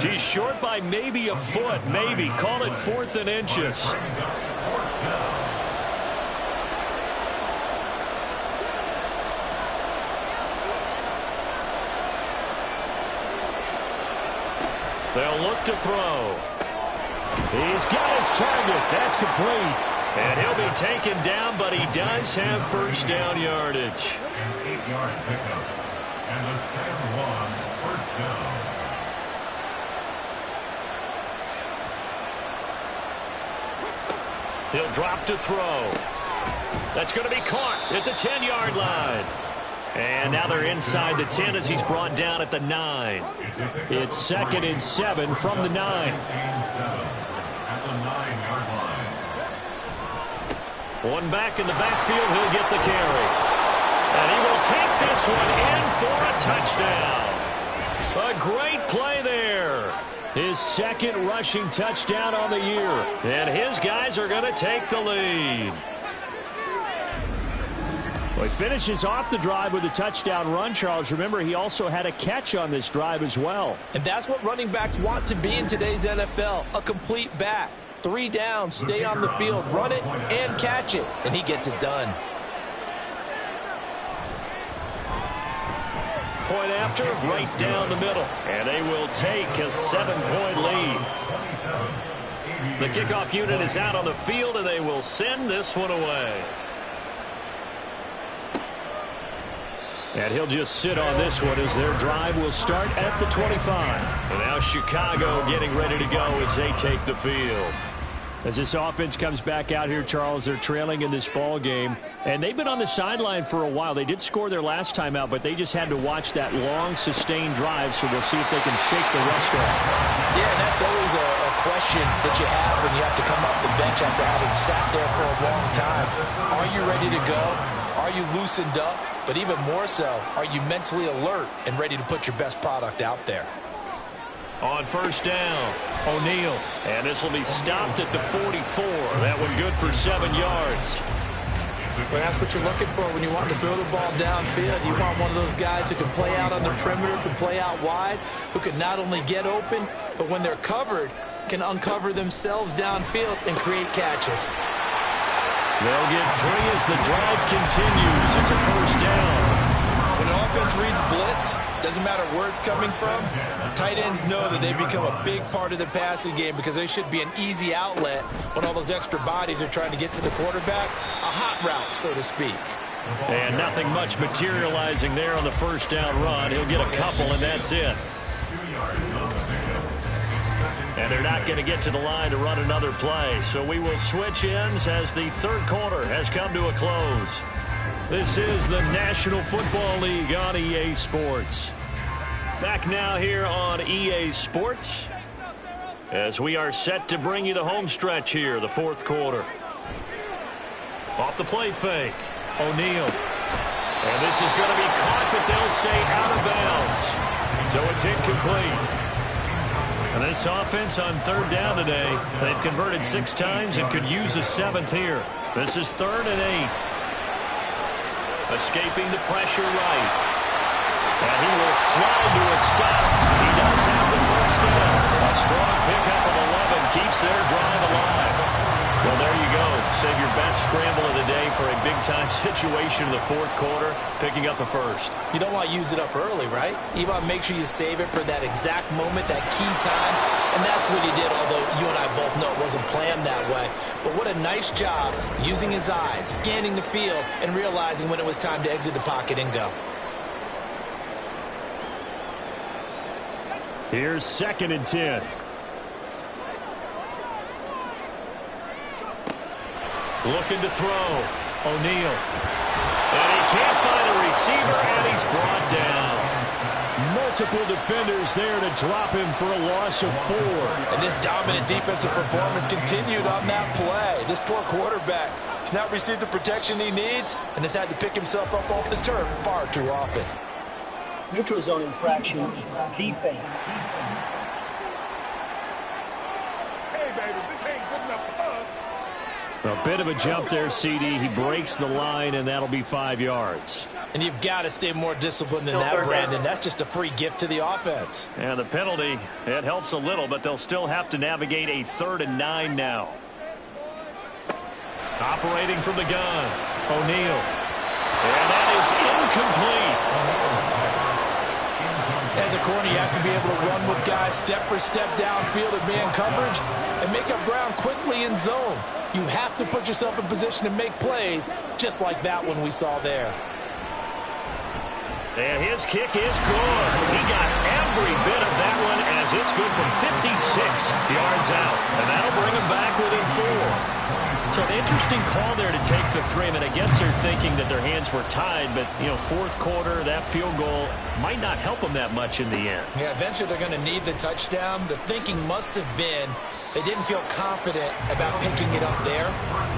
He's short by maybe a foot, maybe. Call it 4th and inches. They'll look to throw. He's got his target. That's complete. And he'll be taken down, but he does have first down yardage. An 8-yard pickup. And a 7-1 first down. He'll drop to throw. That's going to be caught at the 10-yard line. And now they're inside the 10 as he's brought down at the 9. It's 2nd and 7 from the 9. At the 9-yard line. One back in the backfield, he'll get the carry. And he will take this one in for a touchdown. A great play there. His 2nd rushing touchdown on the year. And his guys are going to take the lead. Well, he finishes off the drive with a touchdown run, Charles. Remember, he also had a catch on this drive as well. And that's what running backs want to be in today's NFL, a complete back. 3 downs, stay on the field, run it, and catch it. And he gets it done. Point after, right down the middle. And they will take a 7-point lead. The kickoff unit is out on the field, and they will send this one away. And he'll just sit on this one as their drive will start at the 25. And now Chicago getting ready to go as they take the field. As this offense comes back out here, Charles, they're trailing in this ball game. And they've been on the sideline for a while. They did score their last time out, but they just had to watch that long, sustained drive, so we'll see if they can shake the rust off. Yeah, and that's always a question that you have when you have to come off the bench after having sat there for a long time. Are you ready to go? Are you loosened up? but even more so, are you mentally alert and ready to put your best product out there? On first down, O'Neal. And this will be stopped at the 44. That one good for 7 yards. Well, that's what you're looking for when you want to throw the ball downfield. You want one of those guys who can play out on the perimeter, can play out wide, who can not only get open, but when they're covered, can uncover themselves downfield and create catches. They'll get 3 as the drive continues. It's a first down. When an offense reads blitz, doesn't matter where it's coming from, tight ends know that they become a big part of the passing game because they should be an easy outlet when all those extra bodies are trying to get to the quarterback. A hot route, so to speak. And nothing much materializing there on the first down run. He'll get a couple, and that's it. And they're not going to get to the line to run another play. So we will switch ends as the third quarter has come to a close. This is the National Football League on EA Sports. Back now here on EA Sports as we are set to bring you the home stretch here, the fourth quarter. Off the play fake, O'Neal. And this is going to be caught, but they'll say out of bounds. So it's incomplete. And this offense on third down today, they've converted 6 times and could use a 7th here. This is 3rd and 8. Escaping the pressure right. And he will slide to a stop. He does have the first down. A strong pickup of 11 keeps their drive alive. Well, there you go. Save your best scramble of the day for a big-time situation in the fourth quarter, picking up the first. You don't want to use it up early, right? You want to make sure you save it for that exact moment, that key time, and that's what he did, although you and I both know it wasn't planned that way. But what a nice job using his eyes, scanning the field, and realizing when it was time to exit the pocket and go. Here's 2nd and 10. Looking to throw. O'Neal. And he can't find a receiver, and he's brought down. Multiple defenders there to drop him for a loss of 4. And this dominant defensive performance continued on that play. This poor quarterback has not received the protection he needs and has had to pick himself up off the turf far too often. Neutral zone infraction, defense. Hey, baby, this ain't good enough for us. A bit of a jump there, CD. He breaks the line, and that'll be 5 yards. And you've got to stay more disciplined than that, Brandon. That's just a free gift to the offense. And the penalty, it helps a little, but they'll still have to navigate a 3rd and 9 now. Operating from the gun, O'Neal. And that is incomplete. As a corner, you have to be able to run with guys step for step downfield at man coverage and make up ground quickly in zone. You have to put yourself in position to make plays, just like that one we saw there. And his kick is good. He got every bit of that one as it's good from 56 yards out. And that'll bring him back within 4. So an interesting call there to take the 3. I mean, I guess they're thinking that their hands were tied, but, you know, fourth quarter, that field goal might not help them that much in the end. Yeah, eventually they're going to need the touchdown. The thinking must have been they didn't feel confident about picking it up there,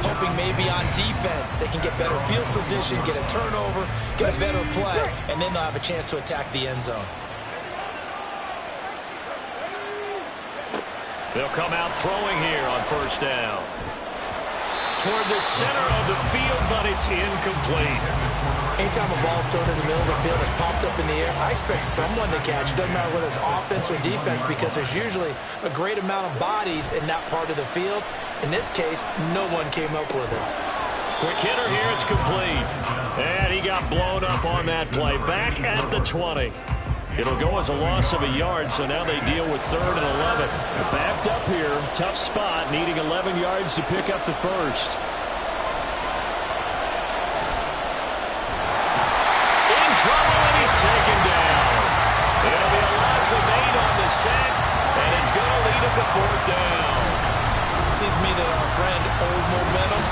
hoping maybe on defense they can get better field position, get a turnover, get a better play, and then they'll have a chance to attack the end zone. They'll come out throwing here on first down. Toward the center of the field, but it's incomplete. Anytime a ball's thrown in the middle of the field, it's popped up in the air, I expect someone to catch. Doesn't matter whether it's offense or defense, because there's usually a great amount of bodies in that part of the field. In this case, no one came up with it. Quick hitter here, it's complete. And he got blown up on that play. Back at the 20. It'll go as a loss of a yard, so now they deal with 3rd and 11. Backed up here, tough spot, needing 11 yards to pick up the first. In trouble, and he's taken down. It'll be a loss of 8 on the sack, and it's going to lead him to 4th down. Seems to me that our friend Old Momentum,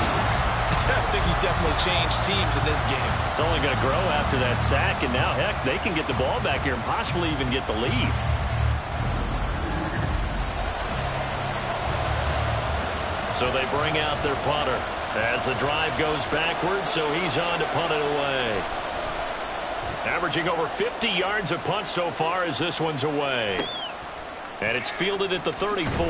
I think he's definitely changed teams in this game. It's only going to grow after that sack, and now, heck, they can get the ball back here and possibly even get the lead. So they bring out their punter as the drive goes backwards, so he's on to punt it away. Averaging over 50 yards a punt so far as this one's away. And it's fielded at the 34.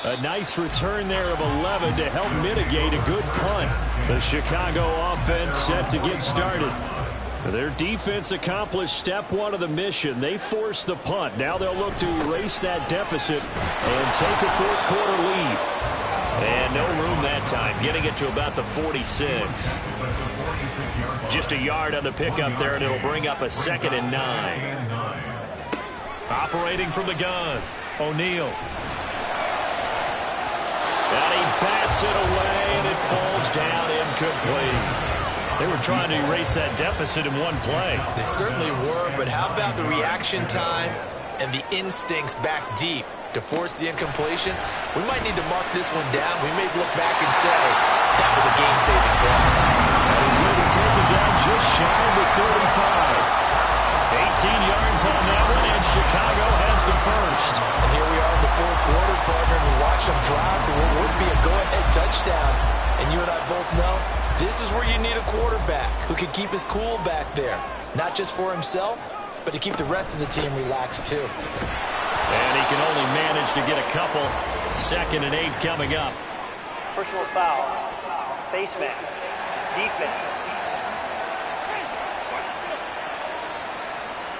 A nice return there of 11 to help mitigate a good punt. The Chicago offense set to get started. Their defense accomplished step one of the mission. They forced the punt. Now they'll look to erase that deficit and take a fourth quarter lead. And no room that time, getting it to about the 46. Just a yard on the pickup there, and it'll bring up a 2nd and 9. Operating from the gun, O'Neal. And he bats it away, and it falls down incomplete. They were trying to erase that deficit in one play. They certainly were, but how about the reaction time and the instincts back deep to force the incompletion? We might need to mark this one down. We may look back and say, that was a game-saving play. That is going to be taken down just shy of the 35. 18 yards on that one, and Chicago has the first. And here we are in the fourth quarter, partner, and we watch them drive for what would be a go-ahead touchdown. And you and I both know this is where you need a quarterback who can keep his cool back there, not just for himself, but to keep the rest of the team relaxed too. And he can only manage to get a couple. 2nd and 8 coming up. Personal foul. Face mask. Defense.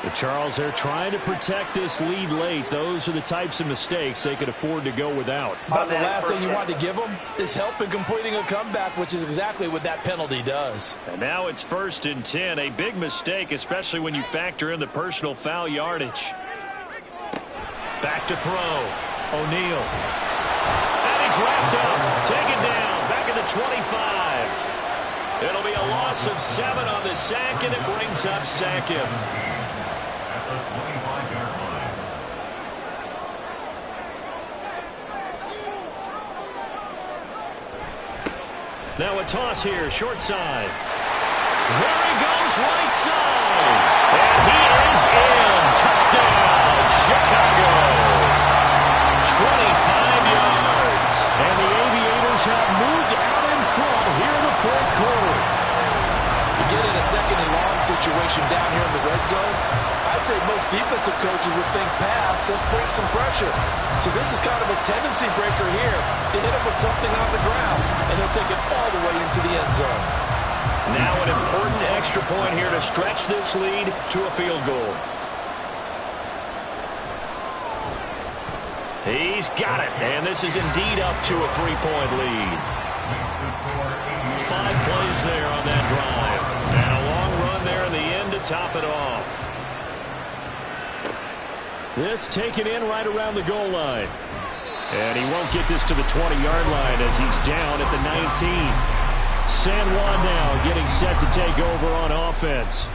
But Charles, they're trying to protect this lead late. Those are the types of mistakes they could afford to go without. But the last thing you want to give them is help in completing a comeback, which is exactly what that penalty does. And now it's 1st and 10. A big mistake, especially when you factor in the personal foul yardage. Back to throw. O'Neal. And he's wrapped up. Taken down. Back at the 25. It'll be a loss of 7 on the sack, and it brings up 2nd. At the 25-yard line. Now a toss here, short side. There he goes, right side. And he is in. Touchdown, Chicago. 25 yards. And the Aviators have moved out in front here in the fourth quarter. You get in a 2nd and long situation down here in the red zone, I'd say most defensive coaches would think pass, let's break some pressure. So this is kind of a tendency breaker here to hit him with something on the ground, and he'll take it all the way into the end zone. Now an important extra point here to stretch this lead to a field goal. He's got it, and this is indeed up to a 3-point lead. 5 plays there on that drive, and a long run there in the end to top it off. This taken in right around the goal line. And he won't get this to the 20-yard line as he's down at the 19. San Juan now getting set to take over on offense.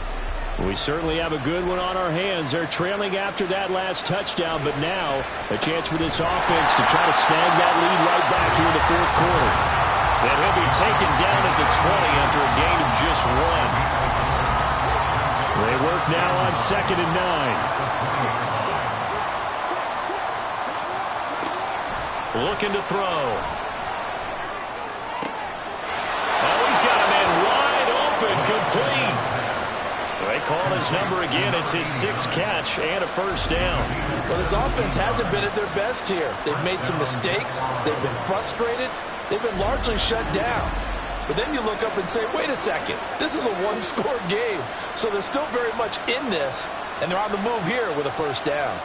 We certainly have a good one on our hands. They're trailing after that last touchdown, but now a chance for this offense to try to snag that lead right back here in the fourth quarter. And he'll be taken down at the 20 after a gain of just 1. They work now on 2nd and 9. Looking to throw. Oh, he's got a man wide open, complete. They call his number again. It's his 6th catch and a first down. Well, his offense hasn't been at their best here. They've made some mistakes. They've been frustrated. They've been largely shut down. But then you look up and say, wait a second, this is a one-score game. So they're still very much in this, and they're on the move here with a first down.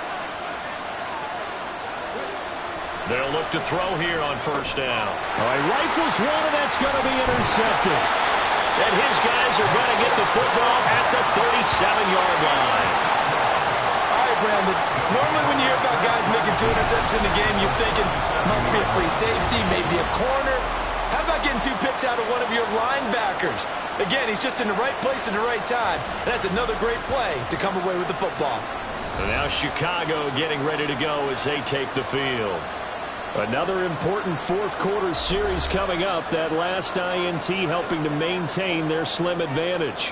They'll look to throw here on first down. All right, rifles one, and that's going to be intercepted. And his guys are going to get the football at the 37-yard line. All right, Brandon, normally when you hear about guys making 2 interceptions in the game, you're thinking, must be a free safety, maybe a corner. How about getting 2 picks out of one of your linebackers? Again, he's just in the right place at the right time. And that's another great play to come away with the football. And now Chicago getting ready to go as they take the field. Another important fourth quarter series coming up. That last INT helping to maintain their slim advantage.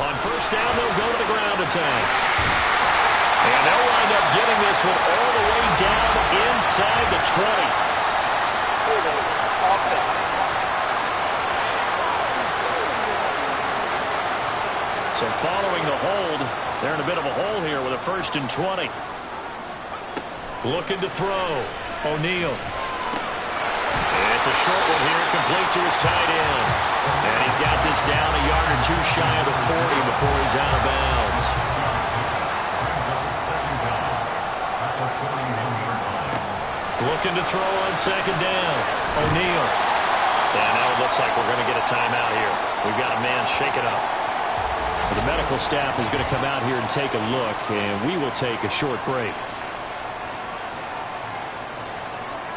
On first down, they'll go to the ground attack. And they'll wind up getting this one all the way down inside the 20. Offense. They're in a bit of a hole here with a 1st and 20. Looking to throw. O'Neal. It's a short one here, complete to his tight end. And he's got this down a yard or two shy of the 40 before he's out of bounds. Looking to throw on 2nd down. O'Neal. And now it looks like we're going to get a timeout here. We've got a man shaking up. The medical staff is going to come out here and take a look, and we will take a short break.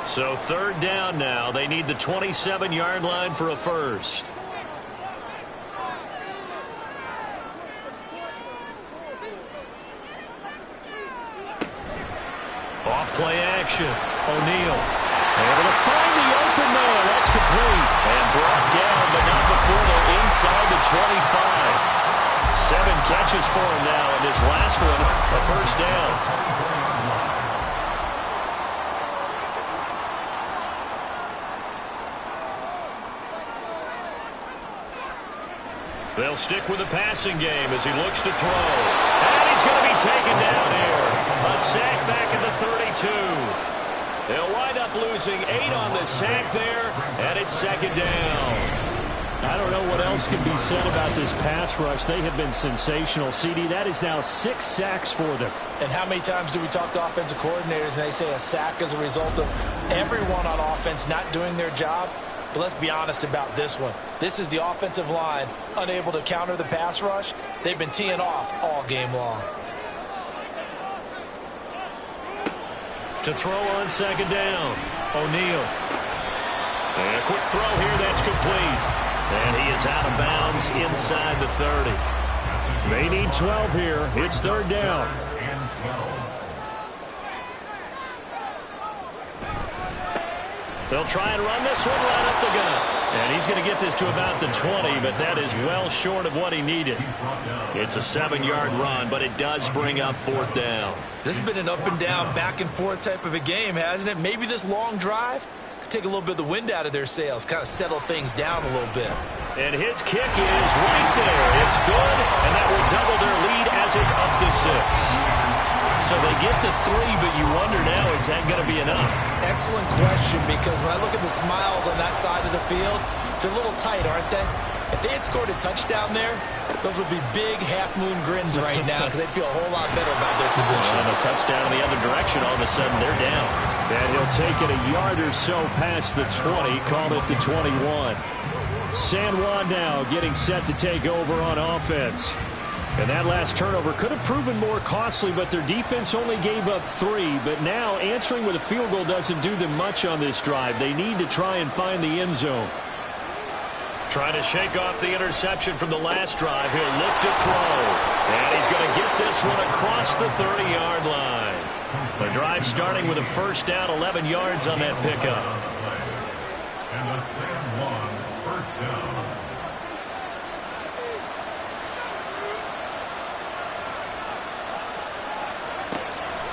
So 3rd down now. They need the 27-yard line for a first. Off play action. O'Neal. Able to find the open man. That's complete. And brought down, but not before they're inside the 25. 7 catches for him now, and this last one, a 1st down. They'll stick with the passing game as he looks to throw. And he's going to be taken down here. A sack back at the 32. They'll wind up losing 8 on the sack there, and it's 2nd down. I don't know what else can be said about this pass rush. They have been sensational. CD, that is now 6 sacks for them. And how many times do we talk to offensive coordinators and they say a sack is a result of everyone on offense not doing their job? But let's be honest about this one. This is the offensive line unable to counter the pass rush. They've been teeing off all game long. To throw on 2nd down. O'Neal. And a quick throw here, that's complete. And he is out of bounds inside the 30. They need 12 here. It's 3rd down. They'll try and run this one right up the gut. And he's going to get this to about the 20, but that is well short of what he needed. It's a 7-yard run, but it does bring up 4th down. This has been an up and down, back and forth type of a game, hasn't it? Maybe this long drive could take a little bit of the wind out of their sails, kind of settle things down a little bit. And his kick is right there. It's good, and that will double their lead as it's up to 6. So they get to 3, but you wonder now, is that going to be enough? Excellent question, because when I look at the smiles on that side of the field, they're a little tight, aren't they? If they had scored a touchdown there, those would be big half-moon grins right now because they'd feel a whole lot better about their position. And a touchdown in the other direction, all of a sudden they're down. And he'll take it a yard or so past the 20, call it the 21. San Juan now getting set to take over on offense. And that last turnover could have proven more costly, but their defense only gave up 3. But now answering with a field goal doesn't do them much on this drive. They need to try and find the end zone. Trying to shake off the interception from the last drive. He'll look to throw. And he's going to get this one across the 30-yard line. The drive starting with a 1st down, 11 yards on that pickup. And the San Juan 1st down.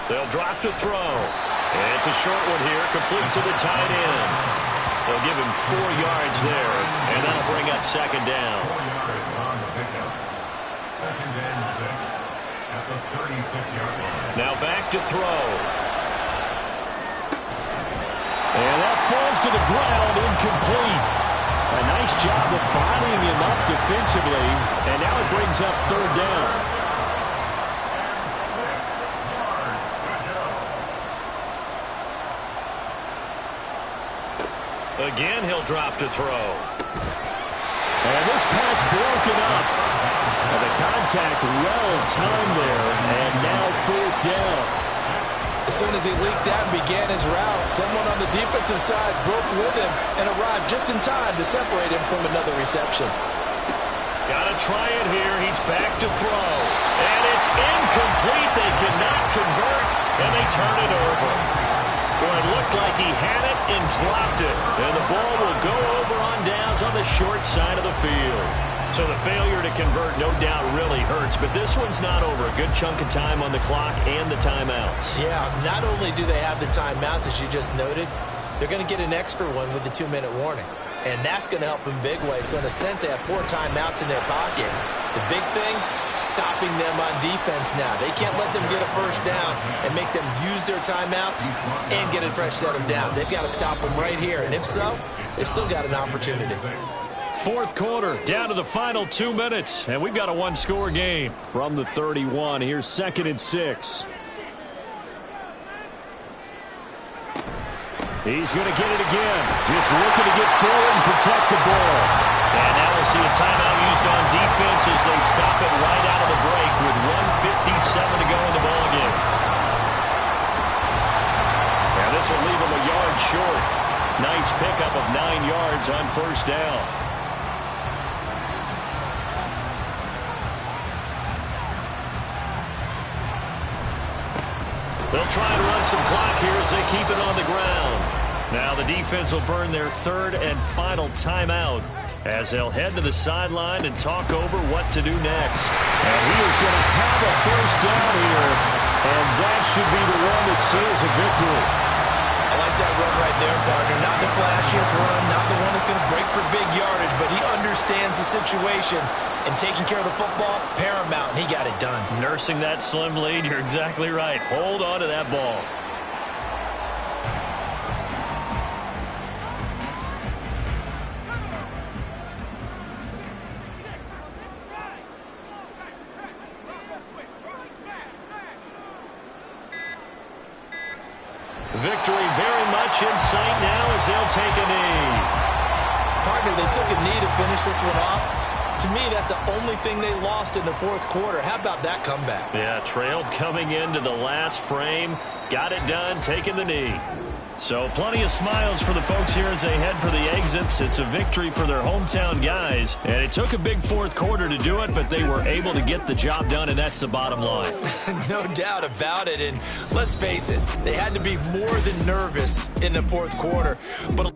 They'll drop to throw. And it's a short one here, complete to the tight end. They'll give him 4 yards there, and that'll bring up 2nd down. 4 yards on the pickup. 2nd and 6 at the 36-yard line. Now back to throw. And that falls to the ground, incomplete. A nice job of bodying him up defensively, and now it brings up 3rd down. Again, he'll drop to throw. And this pass broken up. And the contact well timed there, and now 4th down. As soon as he leaked out and began his route, someone on the defensive side broke with him and arrived just in time to separate him from another reception. Got to try it here. He's back to throw. And it's incomplete. They cannot convert, and they turn it over. Well, it looked like he had it and dropped it. And the ball will go over on downs on the short side of the field. So the failure to convert, no doubt, really hurts. But this one's not over. A good chunk of time on the clock and the timeouts. Yeah, not only do they have the timeouts, as you just noted, they're going to get an extra one with the 2-minute warning. And that's going to help in big ways. So in a sense, they have 4 timeouts in their pocket. The big thing, stopping them on defense now. They can't let them get a first down and make them use their timeouts and get a fresh set of down. They've got to stop them right here. And if so, they've still got an opportunity. Fourth quarter, down to the final 2 minutes, and we've got a one-score game. From the 31, here's 2nd and 6. He's going to get it again. Just looking to get forward and protect the ball. And now we'll see a timeout used on defense as they stop it right out of the break with 1:57 to go in the ballgame. And this will leave him a yard short. Nice pickup of 9 yards on first down. They'll try and run some clock here as they keep it on the ground. Now the defense will burn their third and final timeout as they'll head to the sideline and talk over what to do next. And he is going to have a first down here, and that should be the one that seals a victory. I like that run right there, partner. Not the flashiest run, not the one that's going to break for big yardage, but he understands the situation, and taking care of the football, paramount, and he got it done. Nursing that slim lead, you're exactly right. Hold on to that ball. Victory very much in sight now as they'll take a knee. Partner, they took a knee to finish this one off. To me, that's the only thing they lost in the fourth quarter. How about that comeback? Yeah, trailed coming into the last frame. Got it done, taking the knee. So plenty of smiles for the folks here as they head for the exits. It's a victory for their hometown guys. And it took a big fourth quarter to do it, but they were able to get the job done, and that's the bottom line. No doubt about it. And let's face it, they had to be more than nervous in the fourth quarter. But